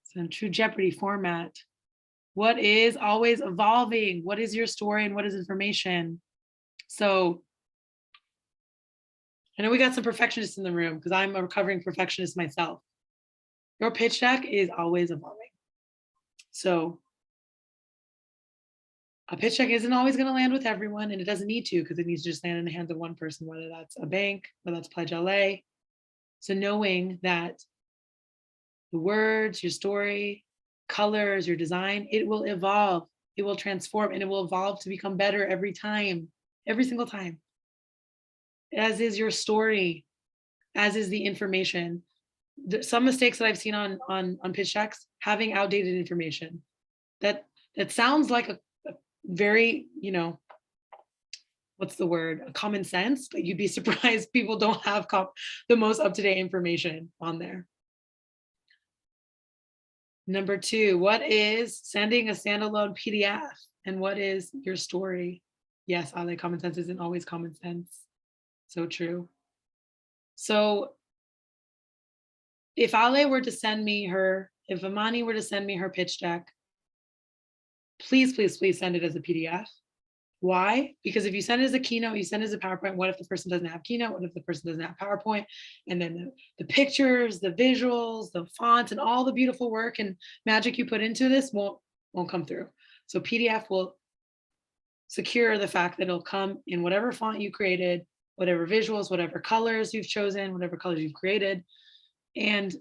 So in true Jeopardy format, what is always evolving? What is your story and what is information? So I know we got some perfectionists in the room because I'm a recovering perfectionist myself. Your pitch deck is always evolving. So a pitch deck isn't always going to land with everyone, and it doesn't need to because it needs to just land in the hands of one person, whether that's a bank, whether that's Pledge LA. So knowing that the words, your story, colors, your design, it will evolve, it will transform, and it will evolve to become better every time, every single time. As is your story, as is the information. Some mistakes that I've seen on pitch decks, having outdated information. That sounds like a very, you know, what's the word? A common sense, but you'd be surprised people don't have the most up-to-date information on there. Number 2, what is sending a standalone PDF and what is your story? Yes, Ale, common sense isn't always common sense. So true. So if Ale were to send me if Amani were to send me her pitch deck, please, please, please send it as a PDF. Why? Because if you send it as a Keynote, you send it as a PowerPoint, what if the person doesn't have Keynote? What if the person doesn't have PowerPoint? And then the pictures, the visuals, the fonts, and all the beautiful work and magic you put into this won't come through. So PDF will secure the fact that it'll come in whatever font you created, whatever visuals, whatever colors you've chosen, whatever colors you've created. And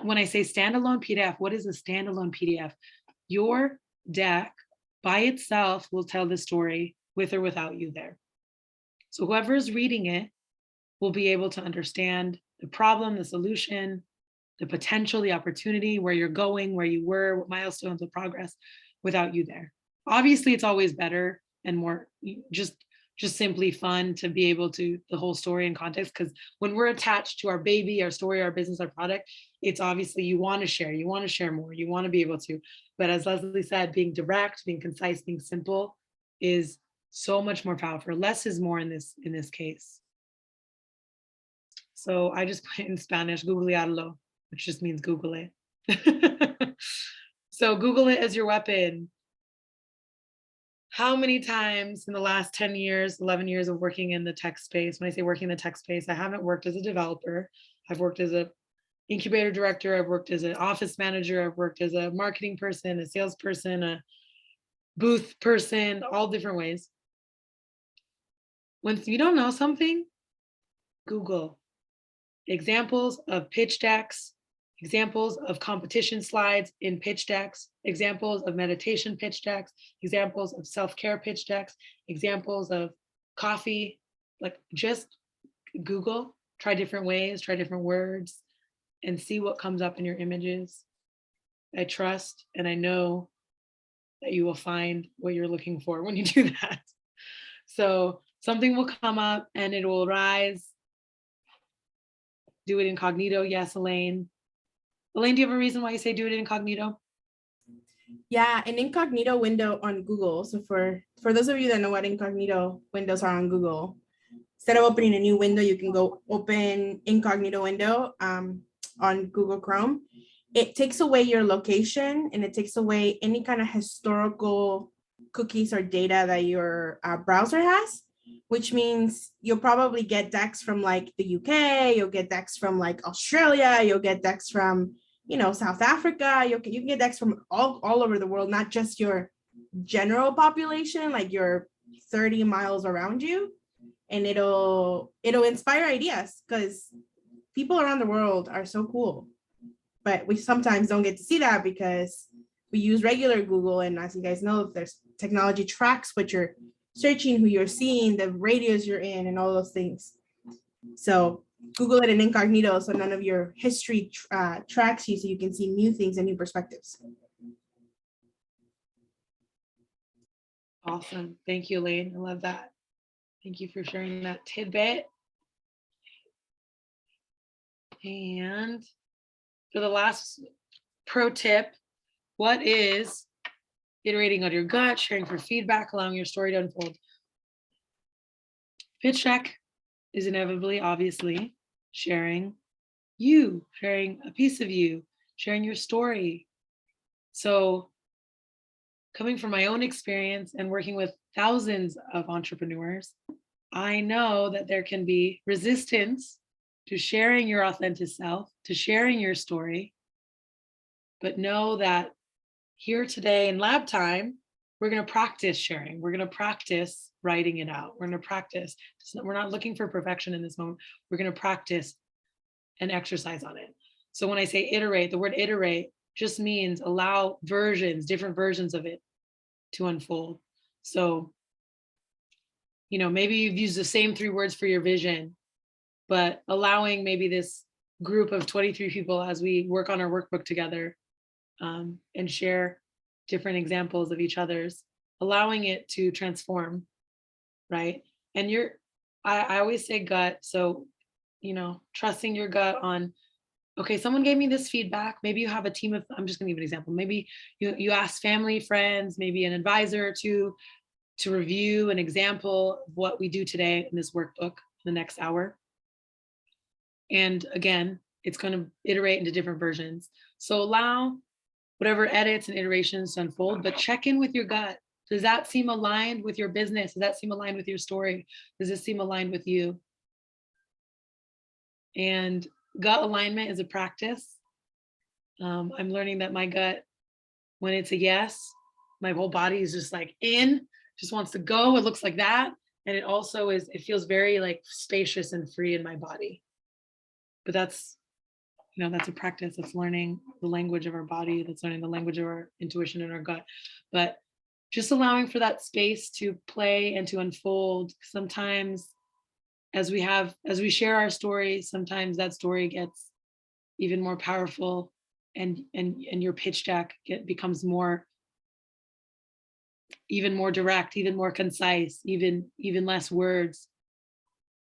when I say standalone PDF, what is a standalone PDF? Your deck by itself will tell the story with or without you there. So whoever is reading it will be able to understand the problem, the solution, the potential, the opportunity, where you're going, where you were, what milestones of progress without you there. Obviously, it's always better and more just simply fun to be able to the whole story and context, because when we're attached to our baby, our story, our business, our product, it's obviously you want to share more, you want to be able to. But as Leslie said, being direct, being concise, being simple is so much more powerful. Less is more in this case. So I just put in Spanish, googlearlo, which just means Google it. So Google it as your weapon. How many times in the last 10 years, 11 years of working in the tech space, when I say working in the tech space, I haven't worked as a developer. I've worked as an incubator director. I've worked as an office manager. I've worked as a marketing person, a salesperson, a booth person, all different ways. When you don't know something, Google examples of pitch decks, examples of competition slides in pitch decks, examples of meditation pitch decks, examples of self-care pitch decks, examples of coffee. Like, just Google, try different ways, try different words, and see what comes up in your images. I trust and I know that you will find what you're looking for when you do that. So something will come up and it will rise. Do it incognito. Yes, Elaine. Elaine, do you have a reason why you say do it incognito? Yeah, an incognito window on Google. So for those of you that know what incognito windows are on Google, instead of opening a new window, you can go open incognito window on Google Chrome. It takes away your location and it takes away any kind of historical cookies or data that your browser has, which means you'll probably get decks from like the UK, you'll get decks from like Australia, you'll get decks from, you know, South Africa, you can get decks from all over the world, not just your general population, like your 30 miles around you. And it'll inspire ideas because people around the world are so cool. But we sometimes don't get to see that because we use regular Google. And as you guys know, there's technology tracks what you're searching, who you're seeing, the radios you're in, and all those things. So Google it in incognito so none of your history tracks you, so you can see new things and new perspectives. Awesome. Thank you, Elaine. I love that. Thank you for sharing that tidbit. And for the last pro tip, what is iterating on your gut, sharing for feedback, allowing your story to unfold? Pitch deck is inevitably, obviously, sharing you, sharing a piece of you, sharing your story. So coming from my own experience and working with thousands of entrepreneurs, I know that there can be resistance to sharing your authentic self, to sharing your story. But know that here today in lab time, we're going to practice sharing. We're going to practice writing it out. We're going to practice. We're not looking for perfection in this moment. We're going to practice and exercise on it. So when I say iterate, the word iterate just means allow versions, different versions of it to unfold. So, you know, maybe you've used the same 3 words for your vision, but allowing maybe this group of 23 people as we work on our workbook together and share different examples of each other's, allowing it to transform, right? And I always say gut. So, you know, trusting your gut on, okay, someone gave me this feedback. Maybe you have a team of, I'm just gonna give an example. Maybe you ask family, friends, maybe an advisor to review an example of what we do today in this workbook the next hour. And again, it's going to iterate into different versions. So allow whatever edits and iterations to unfold, but check in with your gut. Does that seem aligned with your business? Does that seem aligned with your story? Does it seem aligned with you? And gut alignment is a practice. I'm learning that my gut, when it's a yes, my whole body is just like just wants to go. It looks like that. And it also is, it feels very like spacious and free in my body. But that's, that's a practice. That's learning the language of our body. That's learning the language of our intuition and our gut. But just allowing for that space to play and to unfold. Sometimes as we share our story, sometimes that story gets even more powerful, and your pitch deck becomes even more direct, even more concise, even less words,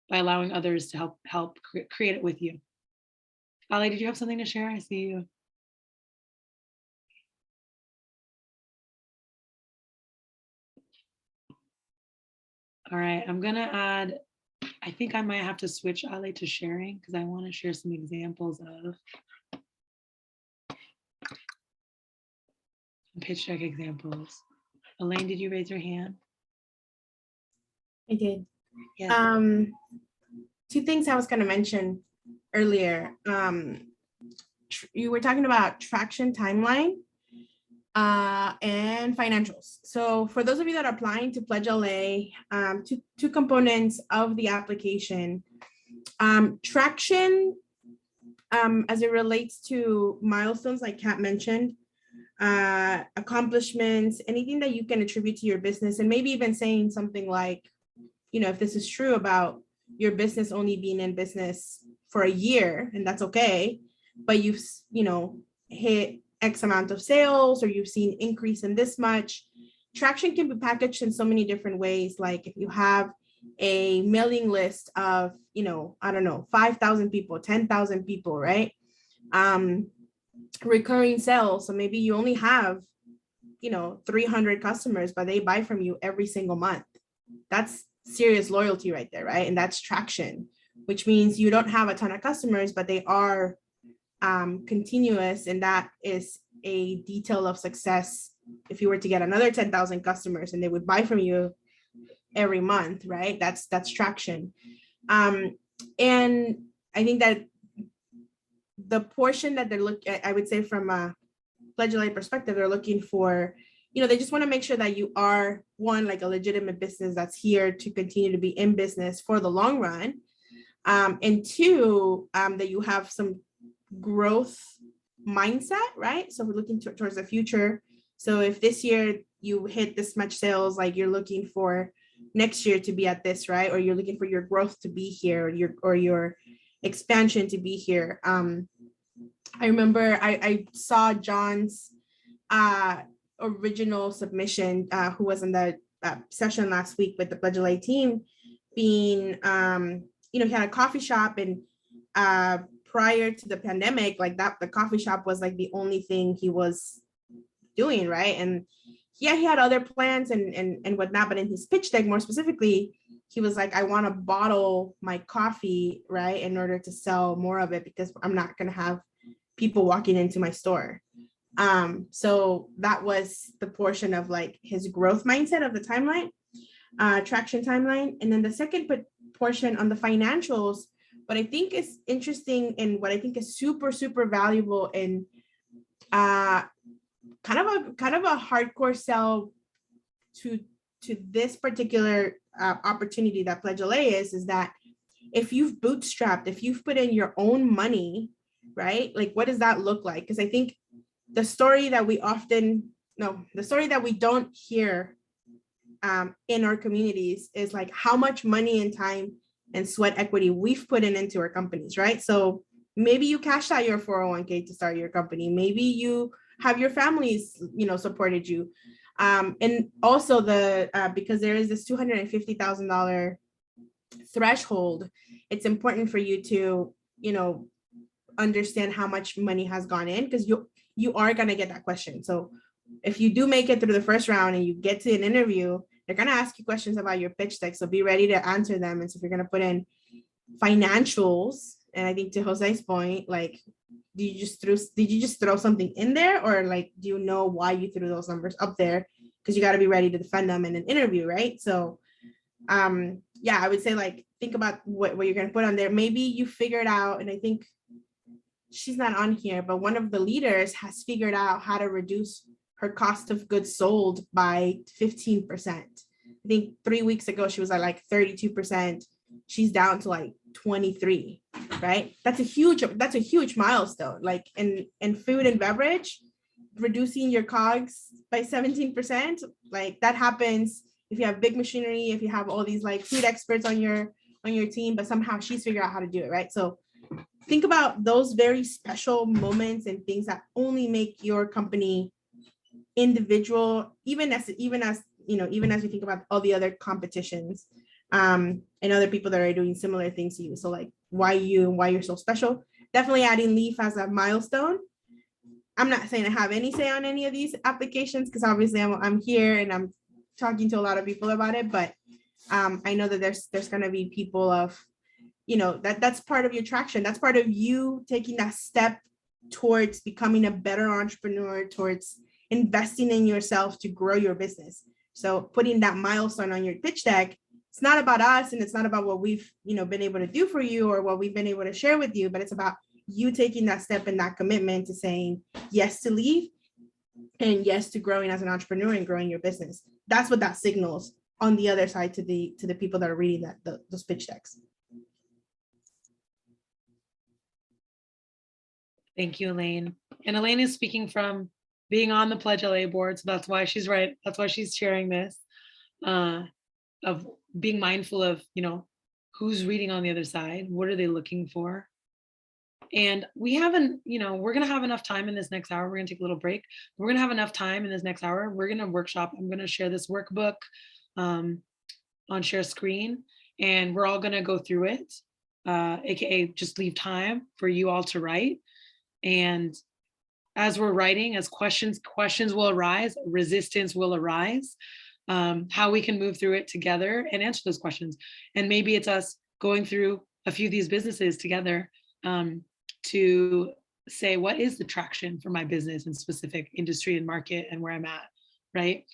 by allowing others to help create it with you. Ali, did you have something to share? I see you. All right, I'm gonna add, I think I might have to switch Ali to sharing because I want to share some examples of pitch deck examples. Elaine, did you raise your hand? I did. Yeah. Two things I was going to mention earlier. You were talking about traction timeline and financials. So for those of you that are applying to Pledge LA, two components of the application. Traction, as it relates to milestones like Kat mentioned, accomplishments, anything that you can attribute to your business, and maybe even saying something like, if this is true about your business only being in business for a year, and that's okay, but you've, hit X amount of sales, or you've seen increase in this much. Traction can be packaged in so many different ways. Like if you have a mailing list of, 5,000 people, 10,000 people, right? Recurring sales. So maybe you only have, 300 customers, but they buy from you every single month. That's serious loyalty right there, right? And that's traction, which means you don't have a ton of customers, but they are continuous. And that is a detail of success. If you were to get another 10,000 customers and they would buy from you every month, right? That's traction. And I think that the portion that they're looking at, I would say from a Pledge LA perspective, they're looking for, they just want to make sure that you are, one, like a legitimate business that's here to continue to be in business for the long run. And two, that you have some growth mindset, right? So we're looking towards the future. So if this year you hit this much sales, like you're looking for next year to be at this, right? Or you're looking for your growth to be here, or your expansion to be here. I remember I saw John's original submission, who was in the session last week with the Pledge LA team, being, he had a coffee shop, and prior to the pandemic, like that, the coffee shop was like the only thing he was doing, right? And yeah, he had other plans and whatnot, but in his pitch deck, more specifically, he was like, I want to bottle my coffee, right, in order to sell more of it, because I'm not going to have people walking into my store. So that was the portion of like his growth mindset of the timeline, traction timeline. And then the second portion on the financials, what I think is interesting and what I think is super, super valuable, and kind of a hardcore sell to this particular opportunity that Pledge LA is that if you've bootstrapped, if you've put in your own money, right? Like, what does that look like? Because I think the story that we don't hear in our communities is like how much money and time and sweat equity we've put into our companies, right? So maybe you cashed out your 401k to start your company. Maybe you have your families, supported you. And also because there is this $250,000 threshold, it's important for you to, understand how much money has gone in, because you are going to get that question. So if you do make it through the first round and you get to an interview, they're going to ask you questions about your pitch deck. So be ready to answer them. And so if you're going to put in financials, And I think to Jose's point, like, did you just throw something in there, or like, do you know why you threw those numbers up there? Because you got to be ready to defend them in an interview, right? So yeah, I would say like think about what you're going to put on there. Maybe you figured out, and I think she's not on here, but one of the leaders has figured out how to reduce her cost of goods sold by 15%. I think 3 weeks ago she was at like 32%. She's down to like 23, right? That's a huge milestone. Like in food and beverage, reducing your COGS by 17%, like that happens if you have big machinery, if you have all these like food experts on your team, but somehow she's figured out how to do it, right? So think about those very special moments and things that only make your company individual, even as you think about all the other competitions and other people that are doing similar things to you. So like why you and why you're so special. Definitely adding Leaf as a milestone. I'm not saying I have any say on any of these applications because obviously I'm here and I'm talking to a lot of people about it, but I know that there's going to be people of, that's part of your traction. That's part of you taking that step towards becoming a better entrepreneur, towards investing in yourself to grow your business. So putting that milestone on your pitch deck, it's not about us and it's not about what we've, been able to do for you or what we've been able to share with you, but it's about you taking that step and that commitment to saying yes to Leave and yes to growing as an entrepreneur and growing your business. That's what that signals on the other side to the people that are reading those pitch decks. Thank you, Elaine. And Elaine is speaking from being on the Pledge LA board, so that's why she's right. That's why she's sharing this, of being mindful of, who's reading on the other side. What are they looking for? And we haven't, we're going to have enough time in this next hour. We're going to take a little break. We're going to have enough time in this next hour. We're going to workshop. I'm going to share this workbook on share screen, and we're all going to go through it, AKA just leave time for you all to write. And as we're writing, as questions will arise, resistance will arise, how we can move through it together and answer those questions. And maybe it's us going through a few of these businesses together to say, what is the traction for my business in specific industry and market and where I'm at, right?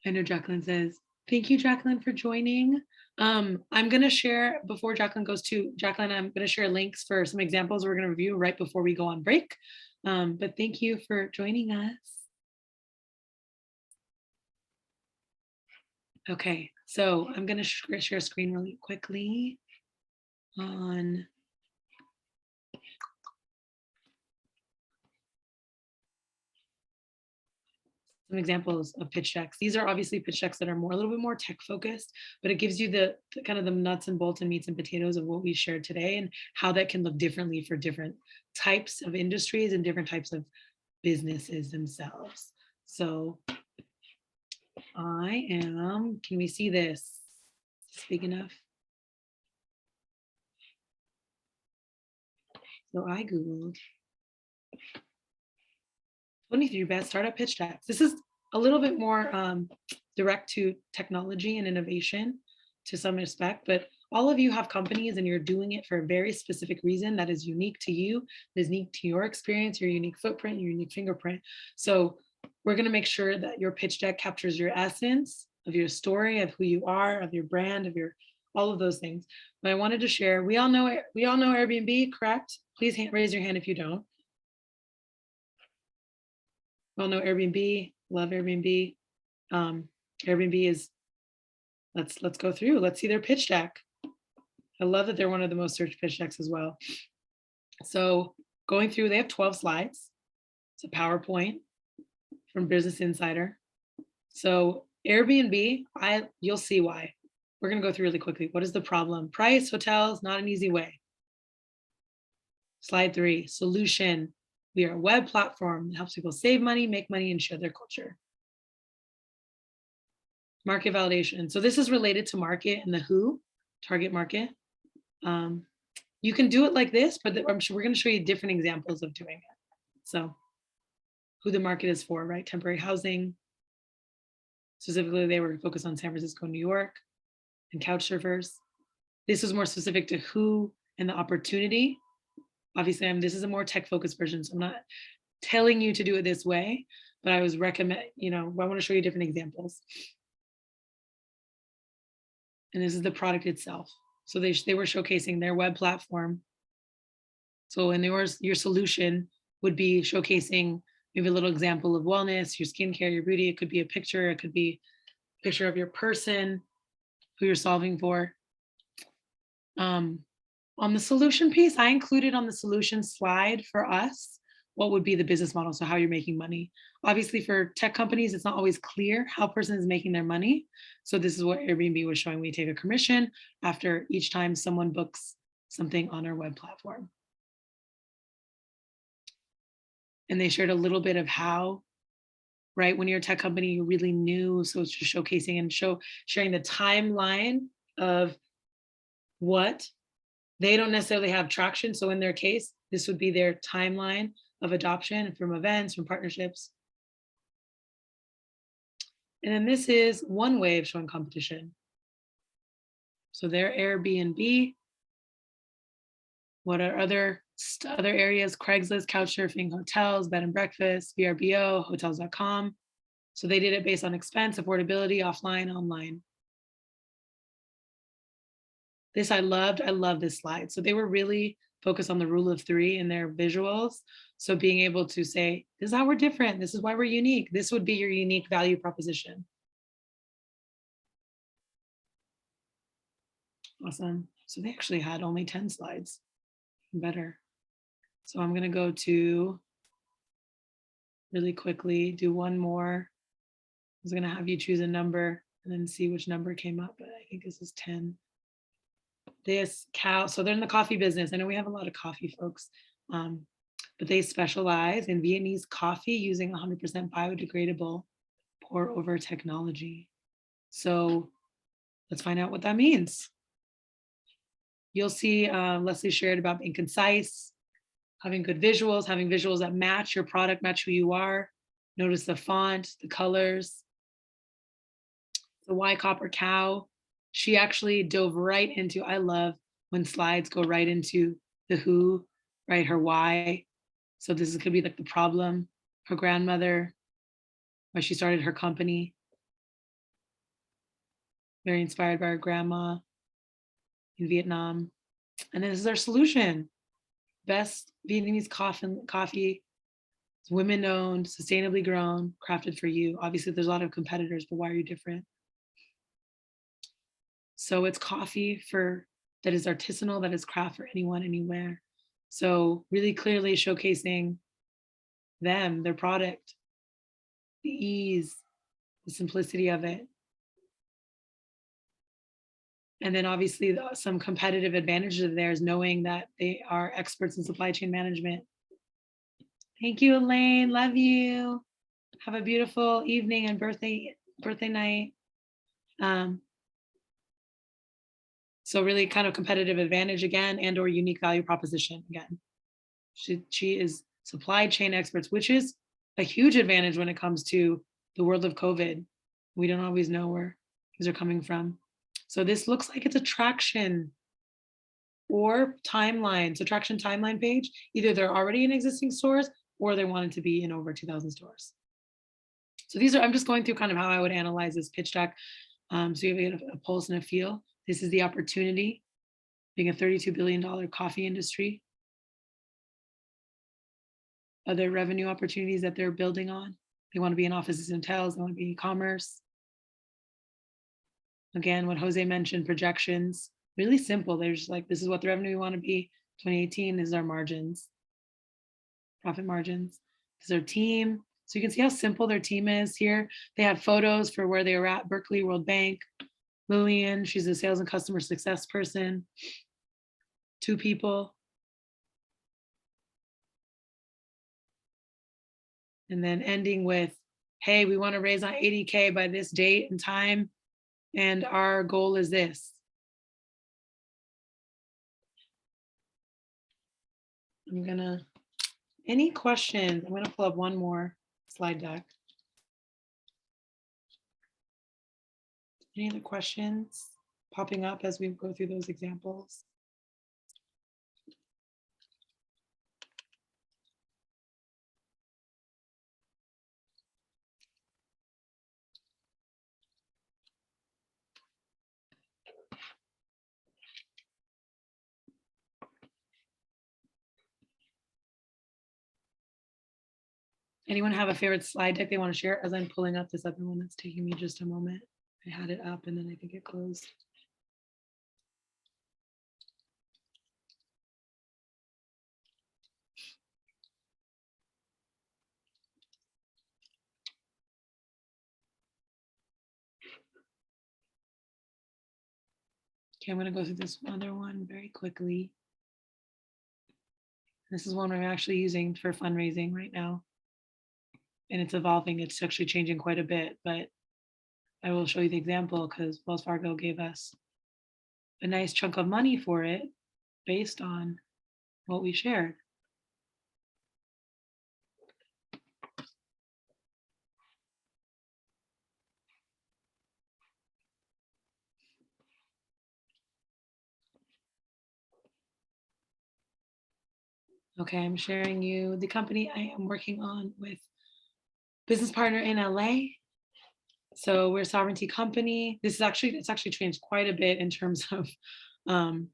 I know Jacqueline says, thank you, Jacqueline, for joining. I'm going to share, before Jacqueline goes to Jacqueline, I'm going to share links for some examples we're going to review right before we go on break. But thank you for joining us. Okay, so I'm going to share screen really quickly on some examples of pitch decks. These are obviously pitch decks that are a little bit more tech focused, but it gives you the kind of the nuts and bolts and meats and potatoes of what we shared today and how that can look differently for different types of industries and different types of businesses themselves. So can we see this? Is this big enough? So I Googled 23 best startup pitch decks. This is a little bit more direct to technology and innovation to some respect, but all of you have companies and you're doing it for a very specific reason that is unique to you, that is unique to your experience, your unique footprint, your unique fingerprint. So we're going to make sure that your pitch deck captures your essence of your story, of who you are, of your brand, of your all of those things. But I wanted to share, we all know Airbnb, correct? Please raise your hand if you don't. We all know Airbnb, love Airbnb. Airbnb is, let's go through, let's see their pitch deck. I love that they're one of the most searched pitch decks as well. So going through, they have 12 slides. It's a PowerPoint from Business Insider. So Airbnb, you'll see why. We're gonna go through really quickly. What is the problem? Price, hotels, not an easy way. Slide 3, solution. We are a web platform that helps people save money, make money, and share their culture. Market validation. So this is related to market and the who, target market. You can do it like this, but I'm sure we're going to show you different examples of doing it. So who the market is for, right? Temporary housing. Specifically, they were focused on San Francisco, New York, and couch surfers. This was more specific to who and the opportunity. Obviously, this is a more tech focused version, so I'm not telling you to do it this way, but I was recommend, I want to show you different examples. And this is the product itself. So they were showcasing their web platform. So in yours, your solution would be showcasing maybe a little example of wellness, your skincare, your beauty. It could be a picture. It could be a picture of your person who you're solving for. On the solution piece, I included on the solution slide for us what would be the business model, so how you're making money. Obviously, for tech companies, it's not always clear how a person is making their money. So this is what Airbnb was showing. We take a commission after each time someone books something on our web platform. And they shared a little bit of how, right, when you're a tech company, you're really new. So it's just showcasing and sharing the timeline of what they don't necessarily have traction. So in their case, this would be their timeline of adoption from events, from partnerships. And then this is one way of showing competition. So their Airbnb. What are other areas? Craigslist, Couchsurfing, hotels, bed and breakfast, VRBO, hotels.com. So they did it based on expense, affordability, offline, online. This I loved. I love this slide. So they were really focused on the rule of three in their visuals. So being able to say, this is how we're different. This is why we're unique. This would be your unique value proposition. Awesome. So they actually had only 10 slides. Better. So I'm going to go to really quickly, do one more. I was going to have you choose a number and then see which number came up, but I think this is 10. This cow, so they're in the coffee business. I know we have a lot of coffee folks, but they specialize in Vietnamese coffee using 100% biodegradable pour over technology. So let's find out what that means. You'll see Leslie shared about being concise, having good visuals, having visuals that match your product, match who you are. Notice the font, the colors. The Y copper cow. She actually dove right into, I love when slides go right into the who, right? Her why. So this could be like the problem, her grandmother, why she started her company. Very inspired by her grandma in Vietnam. And this is our solution. Best Vietnamese coffee. It's women owned, sustainably grown, crafted for you. Obviously, there's a lot of competitors, but why are you different? So it's coffee that is artisanal, that is craft for anyone, anywhere. So really clearly showcasing them, their product, the ease, the simplicity of it. And then obviously some competitive advantages of theirs, knowing that they are experts in supply chain management. Thank you, Elaine. Love you. Have a beautiful evening and birthday night. So really kind of competitive advantage again, and or unique value proposition again. She is supply chain experts, which is a huge advantage when it comes to the world of COVID. We don't always know where these are coming from. So this looks like it's a traction or timeline. So traction timeline page, either they're already in existing stores or they want it to be in over 2,000 stores. So these are, I'm just going through kind of how I would analyze this pitch deck. So you have a pulse and a feel. This is the opportunity, being a $32 billion coffee industry. Other revenue opportunities that they're building on. They want to be in offices and hotels, they want to be e-commerce. Again, what Jose mentioned, projections, really simple. They're just like, this is what the revenue we want to be. 2018 is our margins, profit margins. This is their team. So you can see how simple their team is here. They have photos for where they were at, Berkeley, World Bank. Lillian, she's a sales and customer success person. 2 people. And then ending with, hey, we want to raise on 80K by this date and time. And our goal is this. Any questions? I'm gonna pull up one more slide deck. Any other questions popping up as we go through those examples? Anyone have a favorite slide deck they want to share as I'm pulling up this other one that's taking me just a moment? I had it up and then I think it closed. Okay, I'm going to go through this other one very quickly. This is one I'm actually using for fundraising right now. And it's evolving. It's actually changing quite a bit, but I will show you the example because Wells Fargo gave us a nice chunk of money for it based on what we shared. Okay, I'm sharing you the company I am working on with business partner in LA. So we're a sovereignty company. It's actually changed quite a bit in terms of, I'm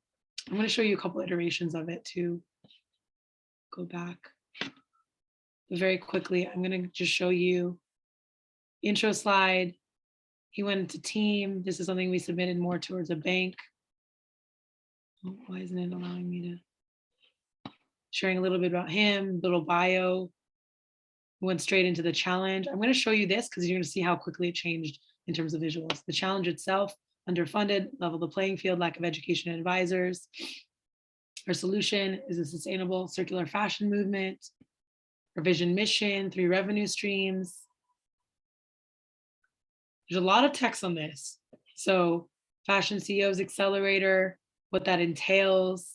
going to show you a couple iterations of it to go back. But very quickly, I'm going to just show you intro slide. He went into team. This is something we submitted more towards a bank. Oh, why isn't it allowing me to? Sharing a little bit about him, little bio. Went straight into the challenge. I'm going to show you this because you're going to see how quickly it changed in terms of visuals. The challenge itself, underfunded, level the playing field, lack of education and advisors. Our solution is a sustainable circular fashion movement. Our vision mission, 3 revenue streams. There's a lot of text on this. So Fashion CEOs Accelerator, what that entails.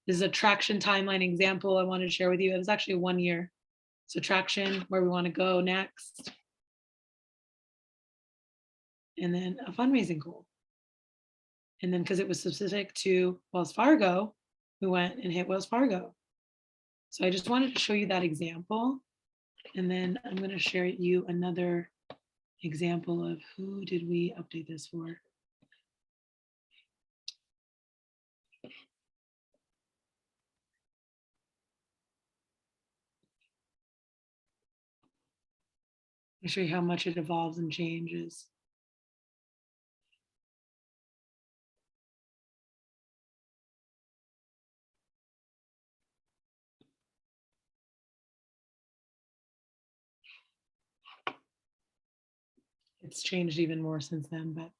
This is a traction timeline example I wanted to share with you. It was actually 1 year. So traction, where we want to go next. And then a fundraising goal. And then because it was specific to Wells Fargo, we went and hit Wells Fargo. So I just wanted to show you that example. And then I'm going to share you another example of who did we update this for. I'll show you how much it evolves and changes. It's changed even more since then, but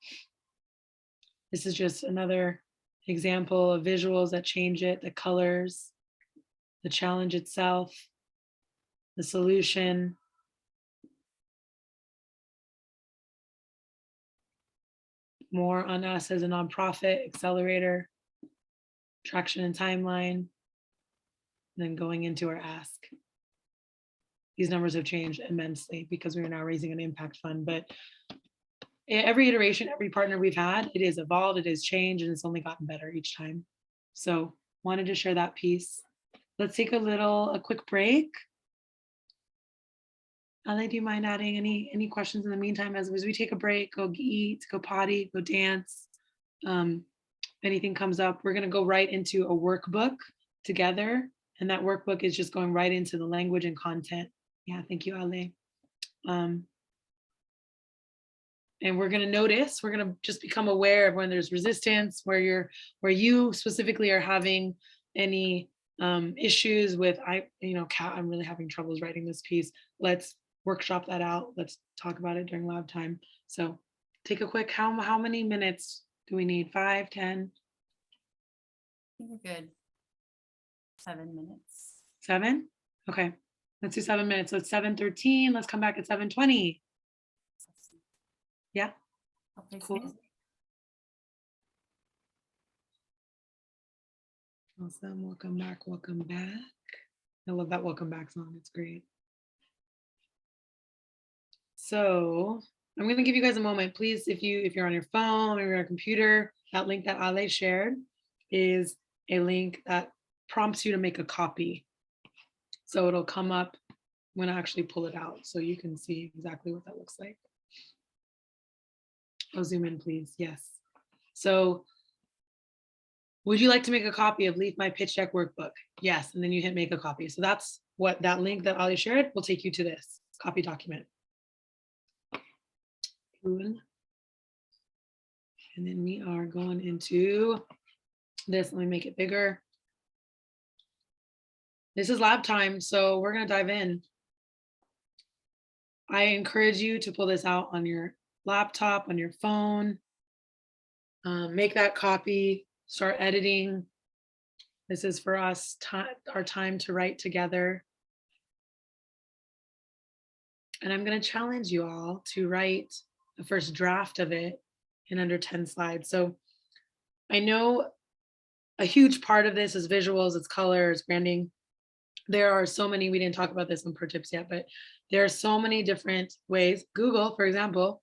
this is just another example of visuals that change it, the colors, the challenge itself, the solution. More on us as a nonprofit accelerator, traction and timeline, and then going into our ask. These numbers have changed immensely because we are now raising an impact fund, but every iteration, every partner we've had, it has evolved, it has changed, and it's only gotten better each time. So wanted to share that piece. Let's take a quick break. Ale, do you mind adding any questions in the meantime as we take a break, go eat, go potty, go dance? If anything comes up, we're gonna go right into a workbook together. And that workbook is just going right into the language and content. Yeah, thank you, Ale. And we're going to notice, we're going to just become aware of when there's resistance, where you specifically are having any issues with, Kat, I'm really having troubles writing this piece. Let's workshop that out. Let's talk about it during lab time. So take a quick, how many minutes do we need? 5, 10? I think we're good. 7 minutes. 7? Okay, let's do 7 minutes. So it's 7:13. Let's come back at 7:20. Yeah. Okay, Cool. Awesome. Welcome back. Welcome back. I love that welcome back song. It's great. So I'm going to give you guys a moment, please. If you're on your phone or you're on a computer, that link that Ale shared is a link that prompts you to make a copy. So it'll come up when I actually pull it out, so you can see exactly what that looks like. I'll zoom in, please. Yes. So would you like to make a copy of Leaf My Pitch Deck workbook? Yes, and then you hit make a copy. So that's what that link that Ali shared will take you to this copy document. Cool. And then we are going into this. Let me make it bigger. This is lab time, so we're going to dive in. I encourage you to pull this out on your laptop, on your phone. Make that copy, start editing. This is for us, our time to write together. And I'm going to challenge you all to write the first draft of it in under 10 slides. So I know a huge part of this is visuals, it's colors, branding. There are so many, we didn't talk about this in pro tips yet, but there are so many different ways. Google, for example,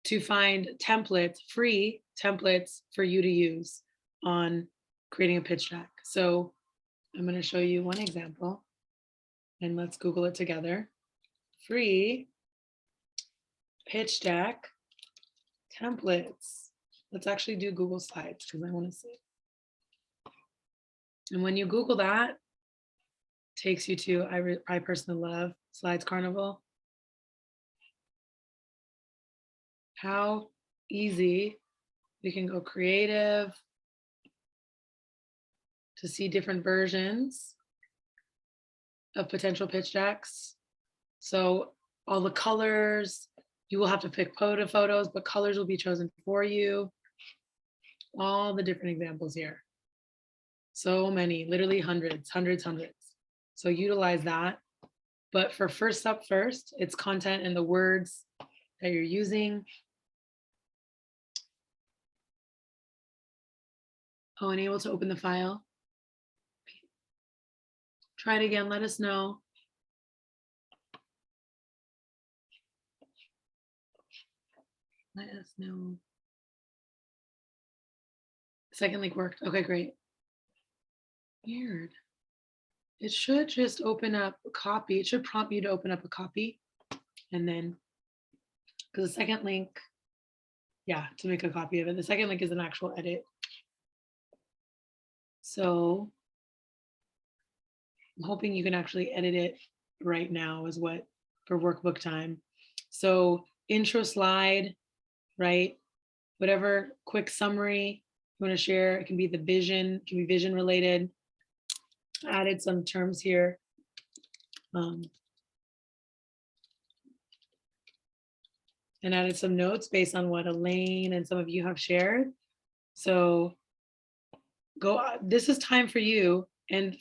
to find templates, free templates for you to use on creating a pitch deck. So I'm going to show you one example and let's Google it together. Free pitch deck templates. Let's actually do Google Slides because I want to see. And when you Google that, it takes you to, I personally love Slides Carnival. How easy we can go creative to see different versions of potential pitch decks. So all the colors, you will have to pick photos, but colors will be chosen for you. All the different examples here. So many, literally hundreds. So utilize that. But for first, it's content and the words that you're using. Oh, unable to open the file. Try it again, let us know. Let us know. Second link worked. Okay, great. Weird. It should just open up a copy. It should prompt you to open up a copy. And then, because the second link, yeah, to make a copy of it. The second link is an actual edit. So I'm hoping you can actually edit it right now is what for workbook time. So intro slide, right? Whatever quick summary you want to share. It can be the vision, it can be vision related. Added some terms here. And added some notes based on what Elaine and some of you have shared. So this is time for you and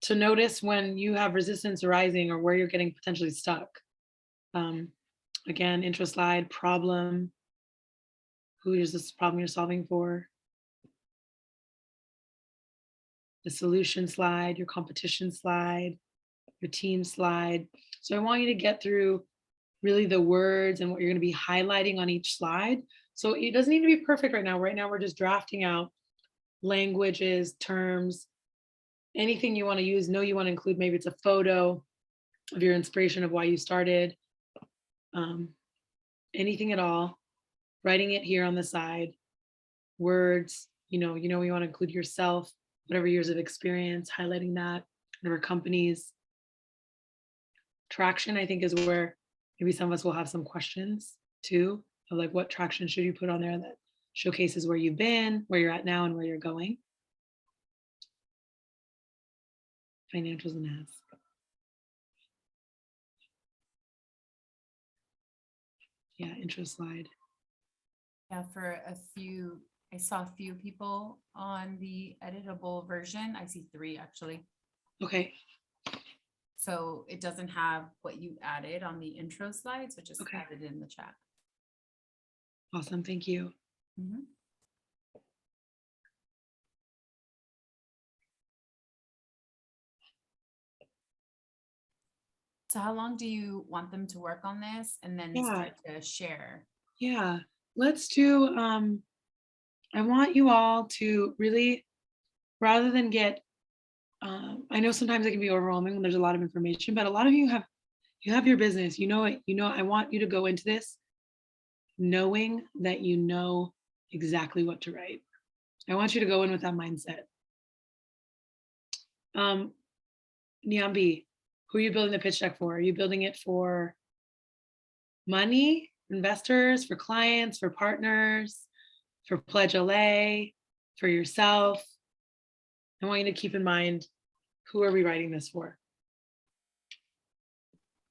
to notice when you have resistance arising or where you're getting potentially stuck. Again, intro slide, problem. Who is this problem you're solving for? The solution slide, your competition slide, your team slide. So I want you to get through really the words and what you're going to be highlighting on each slide. So it doesn't need to be perfect right now. Right now, we're just drafting out languages, terms, anything you want to use. Know you want to include, maybe it's a photo of your inspiration of why you started. Anything at all. Writing it here on the side. Words, you know, you want to include yourself, whatever years of experience, highlighting that, whatever companies. Traction, I think, is where maybe some of us will have some questions too, of like what traction should you put on there that showcases where you've been, where you're at now, and where you're going. Financials and ads. Yeah, intro slide. Yeah, for I saw a few people on the editable version. I see 3 actually. Okay. So it doesn't have what you added on the intro slide, so just Okay. add it in the chat. Awesome, thank you. Mm-hmm. So how long do you want them to work on this and then start to share? Yeah, let's do, I want you all to really, rather than get, I know sometimes it can be overwhelming when there's a lot of information, but a lot of you have your business, you know it, I want you to go into this knowing that you know exactly what to write. I want you to go in with that mindset. Nyambi, who are you building the pitch deck for? Are you building it for money, investors, for clients, for partners, for Pledge LA, for yourself? I want you to keep in mind, who are we writing this for?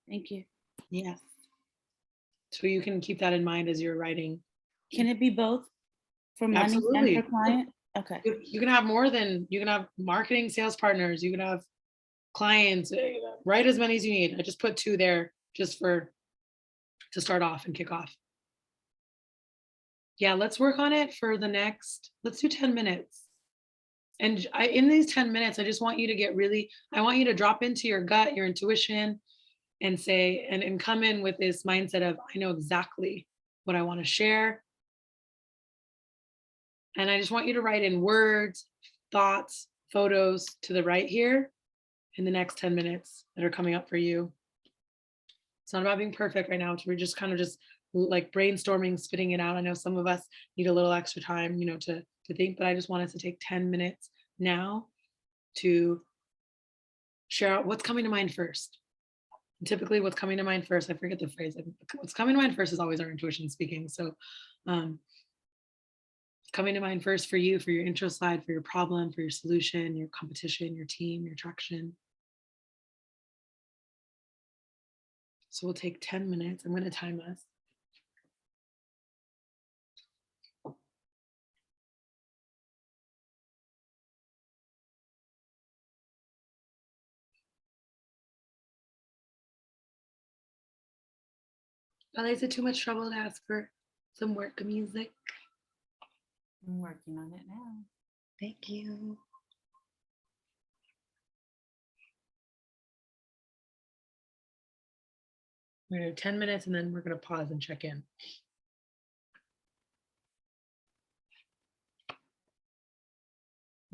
Thank you. Yes. So you can keep that in mind as you're writing. Can it be both for money Absolutely. and for client? Okay. You can have more than, you can have marketing sales partners, you can have clients, write as many as you need. I just put 2 there just to start off and kick off. Yeah, let's work on it for the next, let's do 10 minutes. And in these 10 minutes, I just want you to I want you to drop into your gut, your intuition, and say, and come in with this mindset of, I know exactly what I want to share. And I just want you to write in words, thoughts, photos to the right here in the next 10 minutes that are coming up for you. It's not about being perfect right now. We're just kind of just like brainstorming, spitting it out. I know some of us need a little extra time, to think, but I just want us to take 10 minutes now to share out what's coming to mind first. And typically what's coming to mind first, I forget the phrase, what's coming to mind first is always our intuition speaking. So coming to mind first for you, for your intro slide, for your problem, for your solution, your competition, your team, your traction. So we'll take 10 minutes. I'm going to time us. Well, is it too much trouble to ask for some work music? I'm working on it now. Thank you. We're going to do 10 minutes and then we're going to pause and check in.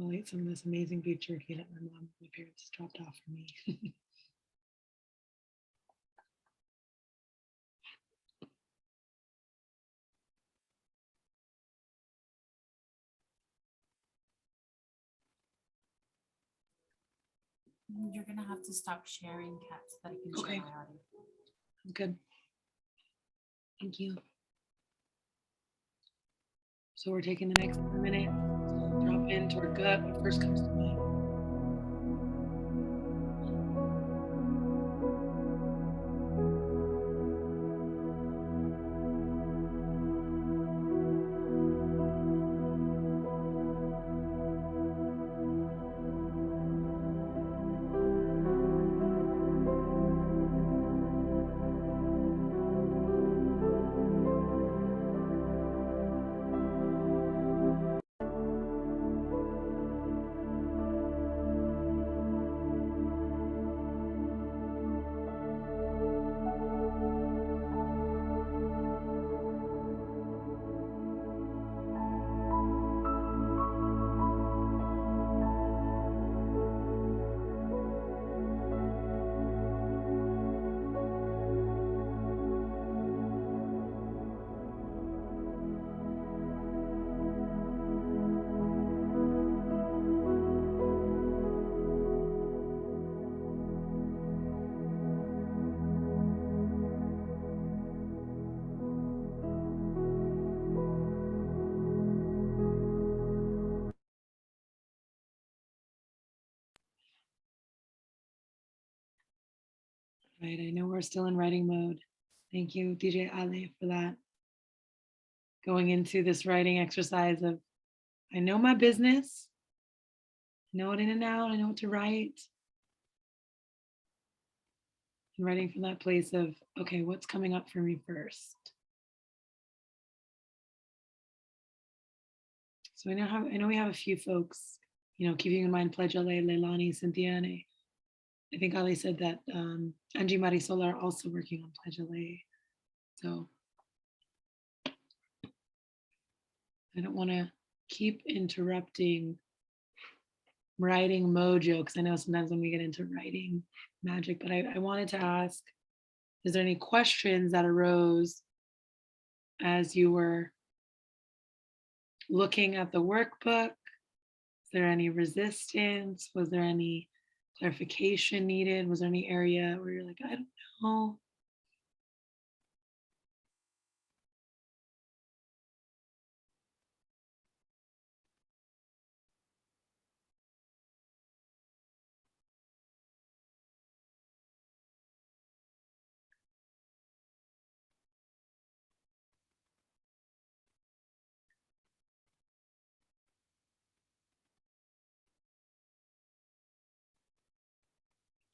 I'll eat some of this amazing beef jerky that my parents dropped off for me. You're gonna have to stop sharing, Kat, so that I can share my audio. Good. Thank you. So we're taking the next 10 minutes, drop into our gut, what first comes to mind. Right, I know we're still in writing mode. Thank you, DJ Ale, for that. Going into this writing exercise of, I know my business, I know it in and out, I know what to write. And writing from that place of, okay, what's coming up for me first? So I know we have a few folks, keeping in mind Pledge LA, Leilani, Cynthia, and I think Ali said that Angie Marisol are also working on Pledge LA. So I don't want to keep interrupting writing mojo, because I know sometimes when we get into writing magic, but I wanted to ask, is there any questions that arose as you were looking at the workbook? Is there any resistance? Was there any clarification needed? Was there any area where you're like, I don't know?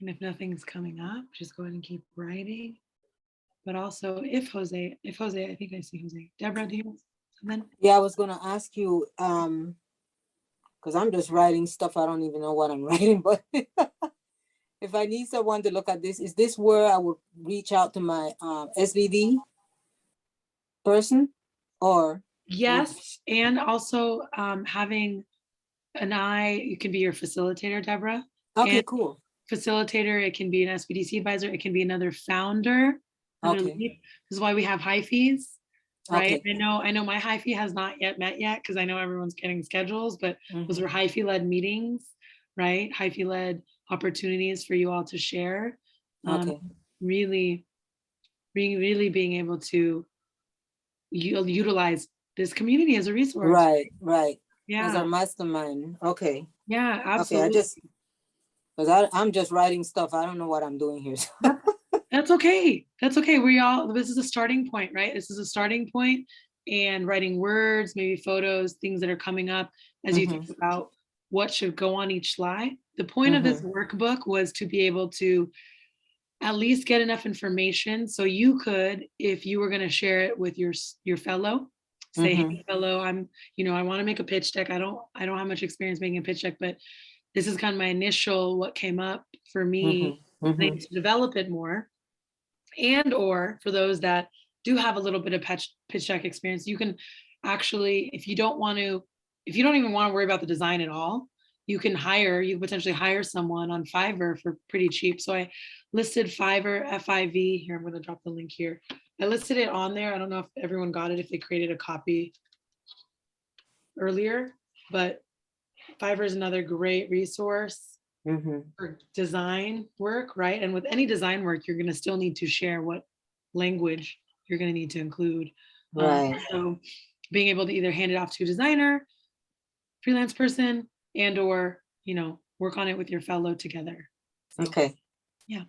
And if nothing's coming up, just go ahead and keep writing. But also if Jose, I think I see Jose. Deborah, do you have something? Yeah, I was gonna ask you, because I'm just writing stuff. I don't even know what I'm writing, but if I need someone to look at this, is this where I would reach out to my SVD person, or? Yes, and also having an eye, you can be your facilitator, Deborah. Okay, And cool. facilitator, it can be an SBDC advisor, it can be another founder. Another Okay. lead. This is why we have hyphies, right? Okay. I know my hyphy has not yet met yet because I know everyone's getting schedules, but those are hyphy-led meetings, right? Hyphy-led opportunities for you all to share. Okay. Really being able to utilize this community as a resource. Right, right. Yeah. As our mastermind. Okay. Yeah, absolutely. Okay, because I'm just writing stuff. I don't know what I'm doing here. That's okay. That's okay. This is a starting point, right? This is a starting point, and writing words, maybe photos, things that are coming up as you think about what should go on each slide. The point of this workbook was to be able to at least get enough information so you could, if you were going to share it with your fellow, say, hey, fellow, I want to make a pitch deck. I don't have much experience making a pitch deck, but this is kind of my initial what came up for me. I need to develop it more. And or for those that do have a little bit of pitch deck experience, you can actually, if you don't even want to worry about the design at all, you can potentially hire someone on Fiverr for pretty cheap. So I listed Fiverr, FIV. Here, I'm going to drop the link here. I listed it on there. I don't know if everyone got it, if they created a copy earlier, but Fiverr is another great resource for design work, right? And with any design work, you're going to still need to share what language you're going to need to include. Right. So being able to either hand it off to a designer, freelance person, and or, work on it with your fellow together. So, okay. Yeah.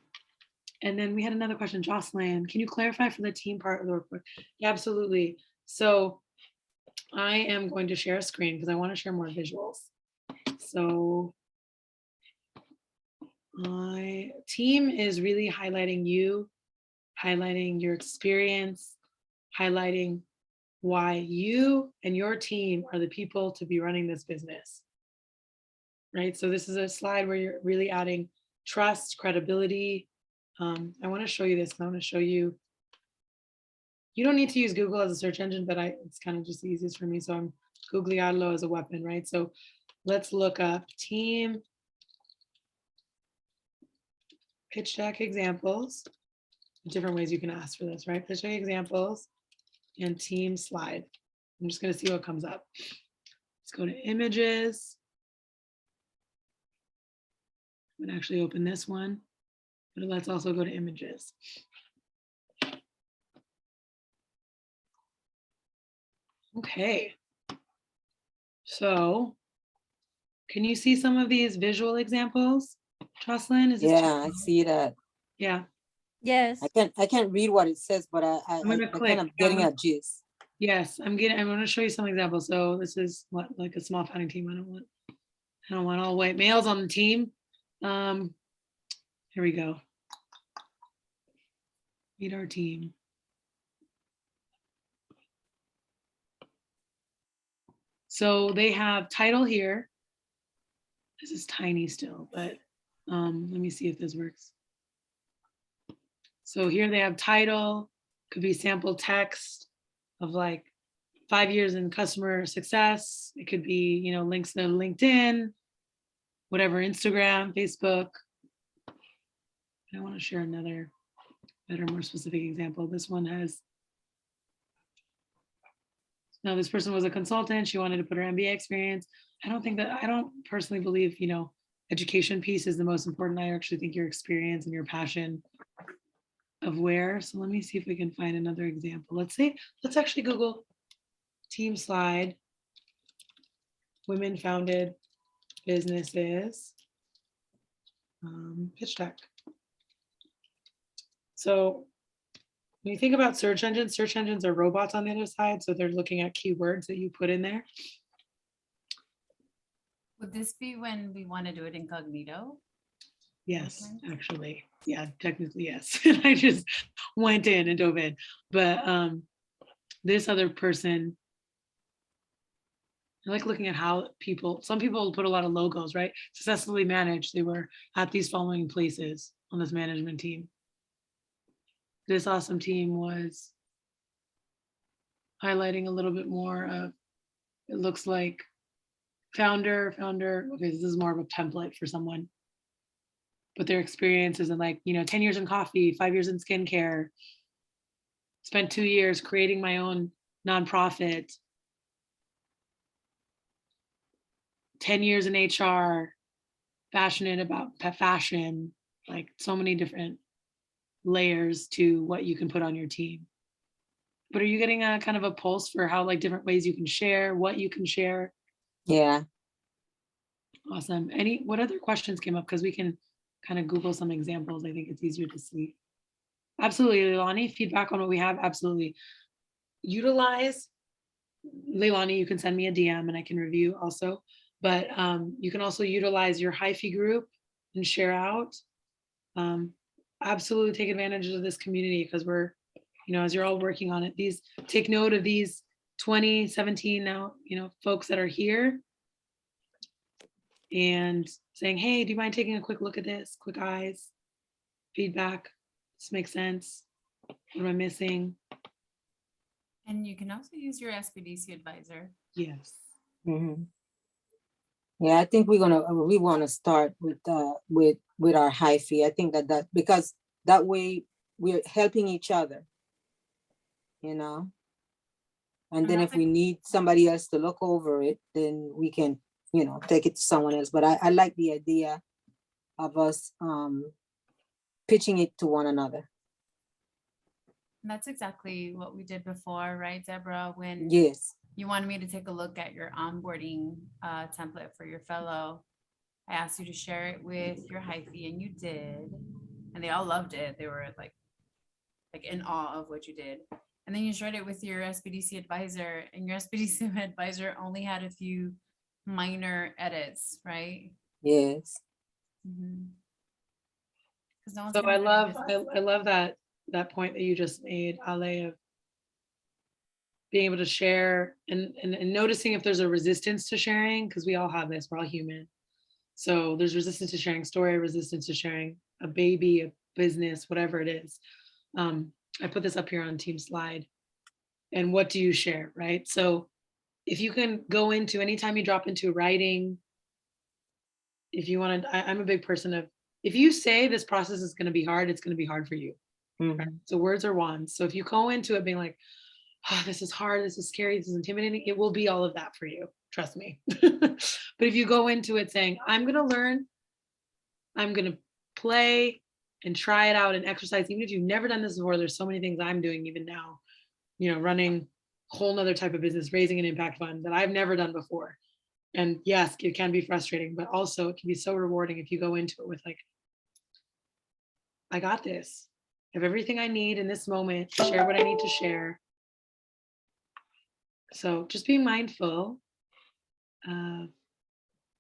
And then we had another question, Jocelyn, can you clarify for the team part of the workbook? Yeah, absolutely. So I am going to share a screen because I want to share more visuals. So my team is really highlighting you, highlighting your experience, highlighting why you and your team are the people to be running this business, right? So this is a slide where you're really adding trust, credibility. I want to show you this. I want to show you. You don't need to use Google as a search engine, but it's kind of just the easiest for me. So I'm Googlearlo as a weapon, right? So let's look up team pitch deck examples. Different ways you can ask for this, right? Pitch deck examples and team slide. I'm just going to see what comes up. Let's go to images. I'm going to actually open this one, but let's also go to images. Okay. So can you see some of these visual examples, Jocelyn? I see that. Yeah. Yes. I can't read what it says, but I'm kind of getting a gist. Yes, I'm going to show you some examples. So this is like a small founding team. I don't want all white males on the team. Here we go. Meet our team. So they have title here. This is tiny still, but let me see if this works. So here they have title, could be sample text of like 5 years in customer success. It could be, links to LinkedIn, whatever, Instagram, Facebook. I want to share another better, more specific example. This one has, now this person was a consultant. She wanted to put her MBA experience. I don't personally believe, education piece is the most important. I actually think your experience and your passion of where. So let me see if we can find another example. Let's actually Google team slide, women founded businesses, pitch deck. So when you think about search engines are robots on the other side. So they're looking at keywords that you put in there. Would this be when we want to do it incognito? Yes, Okay. actually. Yeah, technically, yes. I just went in and dove in. But this other person, I like looking at how some people put a lot of logos, right? Successfully managed. They were at these following places on this management team. This awesome team was highlighting a little bit more of, it looks like founder. Okay, this is more of a template for someone. But their experiences in 10 years in coffee, 5 years in skincare, spent 2 years creating my own nonprofit, 10 years in HR, passionate about fashion, like so many different layers to what you can put on your team. But are you getting a kind of a pulse for how different ways you can share, what you can share? Yeah. Awesome. What other questions came up? Because we can kind of Google some examples. I think it's easier to see. Absolutely, Leilani, feedback on what we have. Absolutely. Utilize, Leilani, you can send me a DM and I can review also. But you can also utilize your hyphy group and share out. Absolutely take advantage of this community because we're, as you're all working on it, take note of these 2017 now, folks that are here and saying, hey, do you mind taking a quick look at this? Quick eyes, feedback. This makes sense. What am I missing? And you can also use your SBDC advisor. Yes. Mm-hmm. Yeah, I think we want to start with our hyphy. I think that because that way we're helping each other, and then if we need somebody else to look over it, then we can, take it to someone else. But I like the idea of us pitching it to one another. And that's exactly what we did before, right, Deborah? When Yes. You wanted me to take a look at your onboarding template for your fellow. I asked you to share it with your hyphy, and you did. And they all loved it. They were like in awe of what you did. And then you shared it with your SBDC advisor, and your SBDC advisor only had a few minor edits, right? Yes. Mm-hmm. So I love that point that you just made, Ale, of being able to share and noticing if there's a resistance to sharing, because we all have this, we're all human. So there's resistance to sharing story, resistance to sharing a baby, a business, whatever it is. I put this up here on team slide. And what do you share, right? So if you can go into, anytime you drop into writing, if you want to, I'm a big person of, if you say this process is going to be hard, it's going to be hard for you. Mm-hmm. Right? So words are wands. So if you go into it being like, oh, this is hard, this is scary, this is intimidating, it will be all of that for you. Trust me. But if you go into it saying, I'm going to learn, I'm going to play and try it out and exercise, even if you've never done this before, there's so many things I'm doing even now, running a whole nother type of business, raising an impact fund that I've never done before. And yes, it can be frustrating, but also it can be so rewarding if you go into it with I got this. I have everything I need in this moment to share what I need to share. So just being mindful.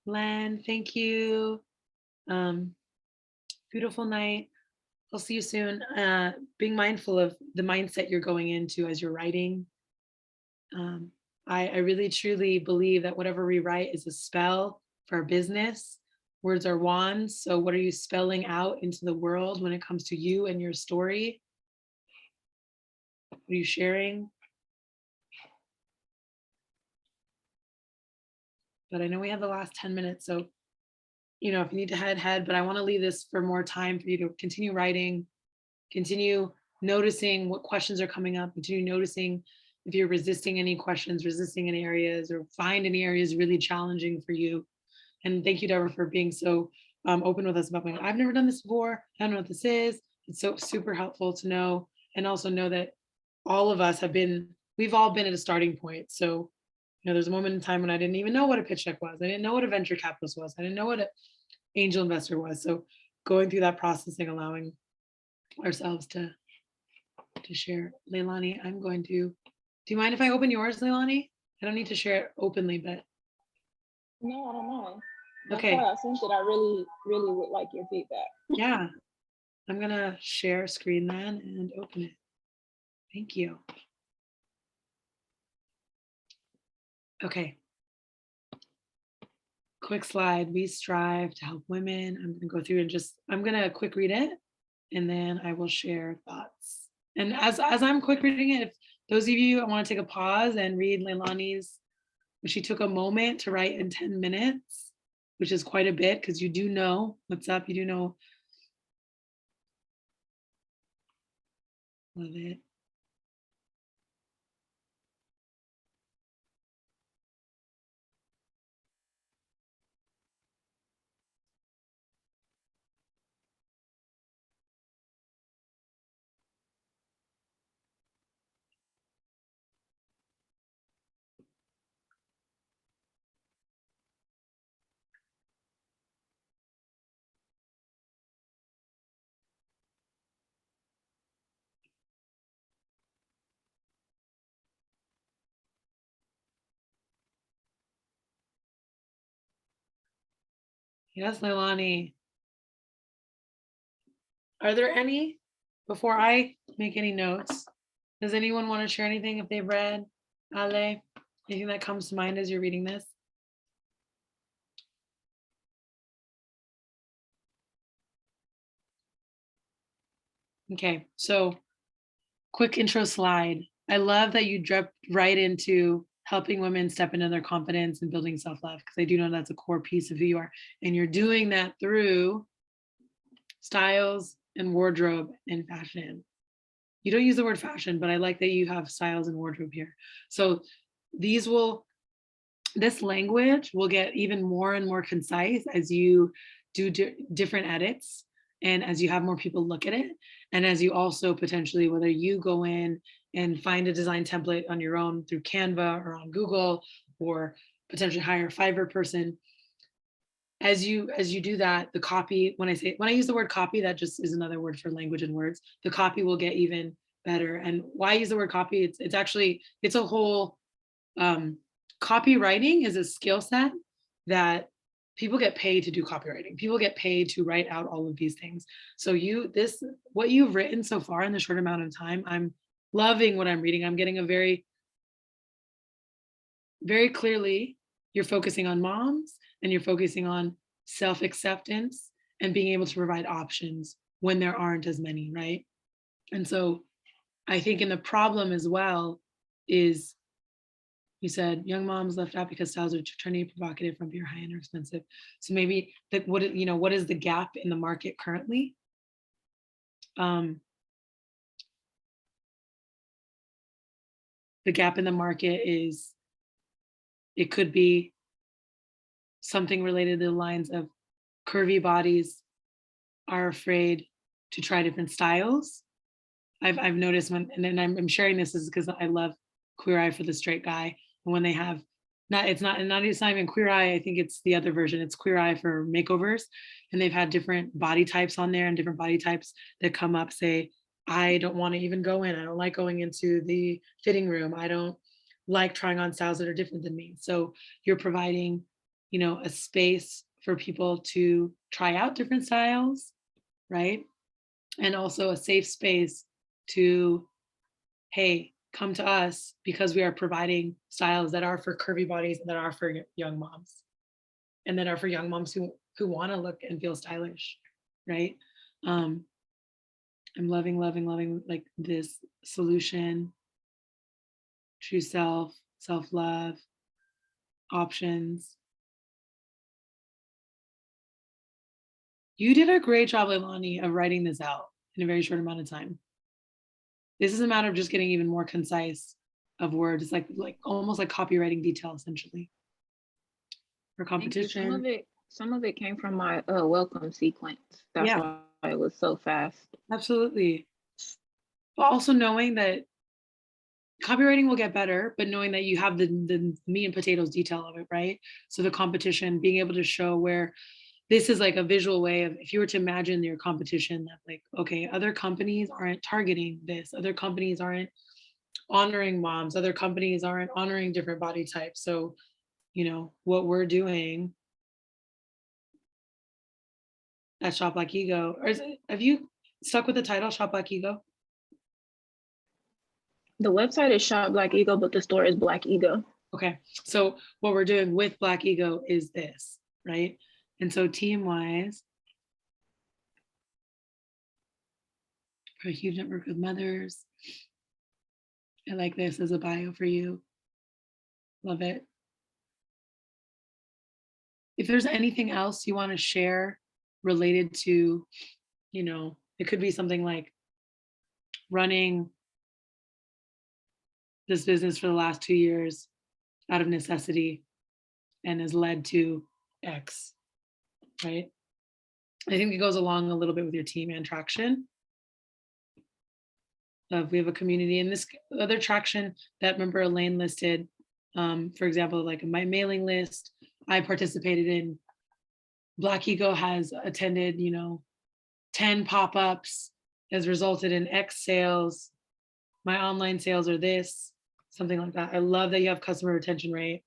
Len, thank you. Beautiful night. I'll see you soon. Being mindful of the mindset you're going into as you're writing. I really truly believe that whatever we write is a spell for our business. Words are wands. So what are you spelling out into the world when it comes to you and your story? What are you sharing? But I know we have the last 10 minutes. So, if you need to head, but I want to leave this for more time for you to continue writing, continue noticing what questions are coming up, continue noticing if you're resisting any questions, resisting any areas, or find any areas really challenging for you. And thank you, Deborah, for being so open with us about going, I've never done this before. I don't know what this is. It's so super helpful to know, and also know that all of us we've all been at a starting point. So, there's a moment in time when I didn't even know what a pitch deck was. I didn't know what a venture capitalist was. I didn't know what an angel investor was. So going through that processing, allowing ourselves to share. Leilani, do you mind if I open yours, Leilani? I don't need to share it openly, but. No, I don't mind. Okay. That's why I sent it. I really, really would like your feedback. Yeah. I'm gonna share screen then and open it. Thank you. Okay. Quick slide. We strive to help women. I'm gonna go through and I'm gonna quick read it, and then I will share thoughts. And as I'm quick reading it, if those of you want to take a pause and read Leilani's, she took a moment to write in 10 minutes, which is quite a bit because you do know what's up. You do know. Love it. Yes, Leilani. Are there any, before I make any notes, does anyone want to share anything if they've read? Ale, anything that comes to mind as you're reading this? Okay, so quick intro slide. I love that you dropped right into helping women step into their confidence and building self-love, because I do know that's a core piece of who you are. And you're doing that through styles and wardrobe and fashion. You don't use the word fashion, but I like that you have styles and wardrobe here. So this language will get even more and more concise as you do different edits, and as you have more people look at it, and as you also potentially, whether you go in and find a design template on your own through Canva or on Google, or potentially hire a Fiverr person, as you do that, the copy, when I use the word copy, that just is another word for language and words. The copy will get even better. And why I use the word copy? It's a whole copywriting is a skill set that people get paid to do copywriting. People get paid to write out all of these things. So what you've written so far in the short amount of time, I'm loving what I'm reading. I'm getting a very, very clearly, you're focusing on moms, and you're focusing on self-acceptance and being able to provide options when there aren't as many, right? And so I think in the problem as well is, you said young moms left out because styles are too trendy, provocative, frumpy, or high-end or expensive. So maybe what is the gap in the market currently? The gap in the market is, it could be something related to the lines of curvy bodies are afraid to try different styles. I've noticed I'm sharing this is because I love Queer Eye for the Straight Guy. And when they have, it's not even Queer Eye, I think it's the other version, it's Queer Eye for makeovers. And they've had different body types on there, and different body types that come up say, I don't want to even go in. I don't like going into the fitting room. I don't like trying on styles that are different than me. So you're providing, a space for people to try out different styles, right? And also a safe space to, hey, come to us because we are providing styles that are for curvy bodies, and that are for young moms, and that are for young moms who want to look and feel stylish, right? I'm loving like this solution, true self, self-love, options. You did a great job, Leilani, of writing this out in a very short amount of time. This is a matter of just getting even more concise of words. It's like almost like copywriting detail, essentially. For competition. Some of it came from my welcome sequence. That's Yeah. why it was so fast. Absolutely. But also knowing that copywriting will get better, but knowing that you have the meat and potatoes detail of it, right? So the competition, being able to show where this is like a visual way of, if you were to imagine your competition, that like, okay, other companies aren't targeting this, other companies aren't honoring moms, other companies aren't honoring different body types. So, you know, what we're doing at Shop Black Ego, or have you stuck with the title Shop Black Ego? The website is Shop Black Ego, but the store is Black Ego. Okay, so what we're doing with Black Ego is this, right? And so team-wise, for a huge network of mothers, I like this as a bio for you. Love it. If there's anything else you want to share related to, you know, it could be something like running this business for the last 2 years out of necessity and has led to X, right? I think it goes along a little bit with your team and traction. We have a community, and this other traction that, remember, Elaine listed, for example, like my mailing list, I participated in. Black Ego has attended, you know, 10 pop-ups, has resulted in X sales. My online sales are this, something like that. I love that you have customer retention rate.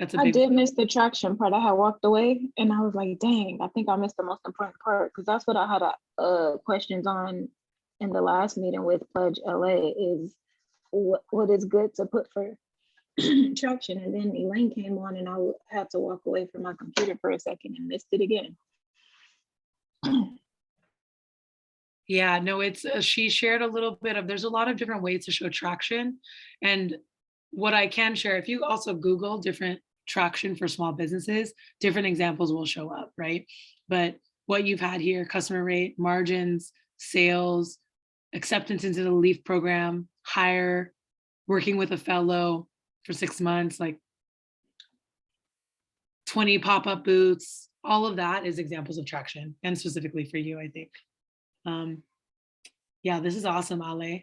That's a I big did miss the traction part. I had walked away and I was like, dang, I think I missed the most important part, because that's what I had questions on in the last meeting with Pledge LA is what is good to put for traction. And then Elaine came on and I had to walk away from my computer for a second and missed it again. Yeah, no, it's she shared a little bit of, there's a lot of different ways to show traction. And what I can share, if you also Google different traction for small businesses, different examples will show up, right? But what you've had here, customer rate, margins, sales, acceptance into the LEAF program, hire, working with a fellow for 6 months, like 20 pop-up booths, all of that is examples of traction, and specifically for you, I think. Yeah, this is awesome, Ale.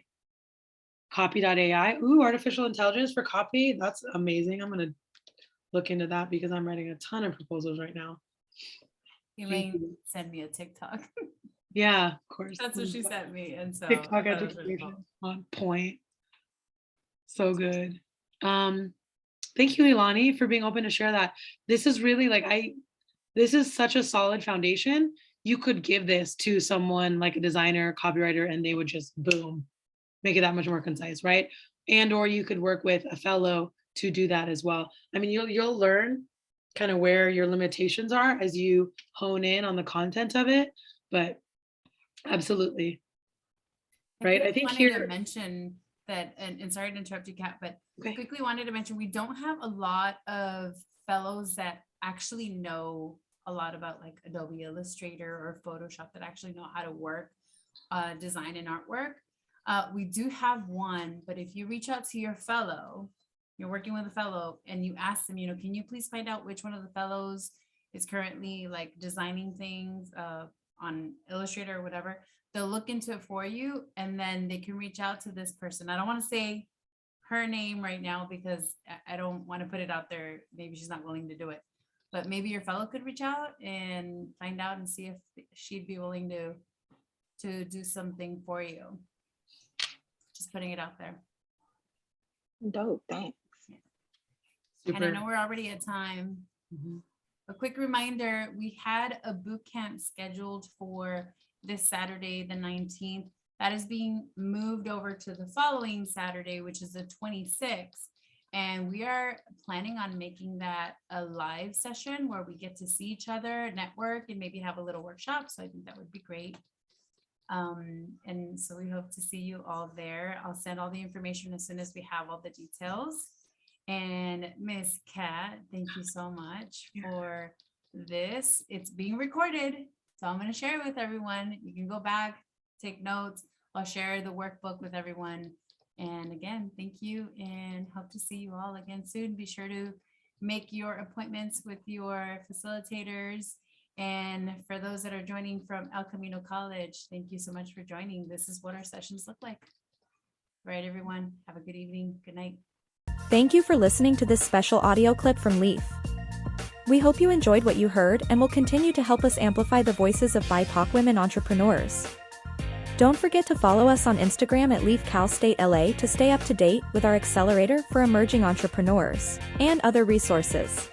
Copy.ai. Ooh, artificial intelligence for copy. That's amazing. I'm going to look into that because I'm writing a ton of proposals right now. Elaine sent me a TikTok. Yeah, of course. That's what she sent me. And so TikTok I thought it was really education cool. on point. So good. Thank you, Ilani, for being open to share that. This is really like, this is such a solid foundation. You could give this to someone like a designer, copywriter, and they would just boom, make it that much more concise, right? And or you could work with a fellow to do that as well. I mean, you'll learn kind of where your limitations are as you hone in on the content of it, but absolutely. Right. I think wanted here to mention that, and sorry to interrupt you, Kat, but quickly wanted to mention we don't have a lot of fellows that actually know a lot about like Adobe Illustrator or Photoshop, that actually know how to work design and artwork. We do have one, but if you reach out to your fellow, you're working with a fellow, and you ask them, you know, can you please find out which one of the fellows is currently like designing things on Illustrator or whatever, they'll look into it for you, and then they can reach out to this person. I don't want to say her name right now because I don't want to put it out there. Maybe she's not willing to do it, but maybe your fellow could reach out and find out and see if she'd be willing to do something for you. Just putting it out there. Dope, thanks. And I know we're already at time. A quick reminder, we had a boot camp scheduled for this Saturday, the 19th. That is being moved over to the following Saturday, which is the 26th. And we are planning on making that a live session where we get to see each other, network, and maybe have a little workshop. So I think that would be great. And so we hope to see you all there. I'll send all the information as soon as we have all the details. And Miss Kat, thank you so much for this. It's being recorded, so I'm going to share it with everyone. You can go back, take notes. I'll share the workbook with everyone. And again, thank you, and hope to see you all again soon. Be sure to make your appointments with your facilitators. And for those that are joining from El Camino College, thank you so much for joining. This is what our sessions look like. All right, everyone, have a good evening. Good night. Thank you for listening to this special audio clip from Leaf. We hope you enjoyed what you heard and will continue to help us amplify the voices of BIPOC women entrepreneurs. Don't forget to follow us on Instagram at Leaf Cal State LA to stay up to date with our accelerator for emerging entrepreneurs and other resources.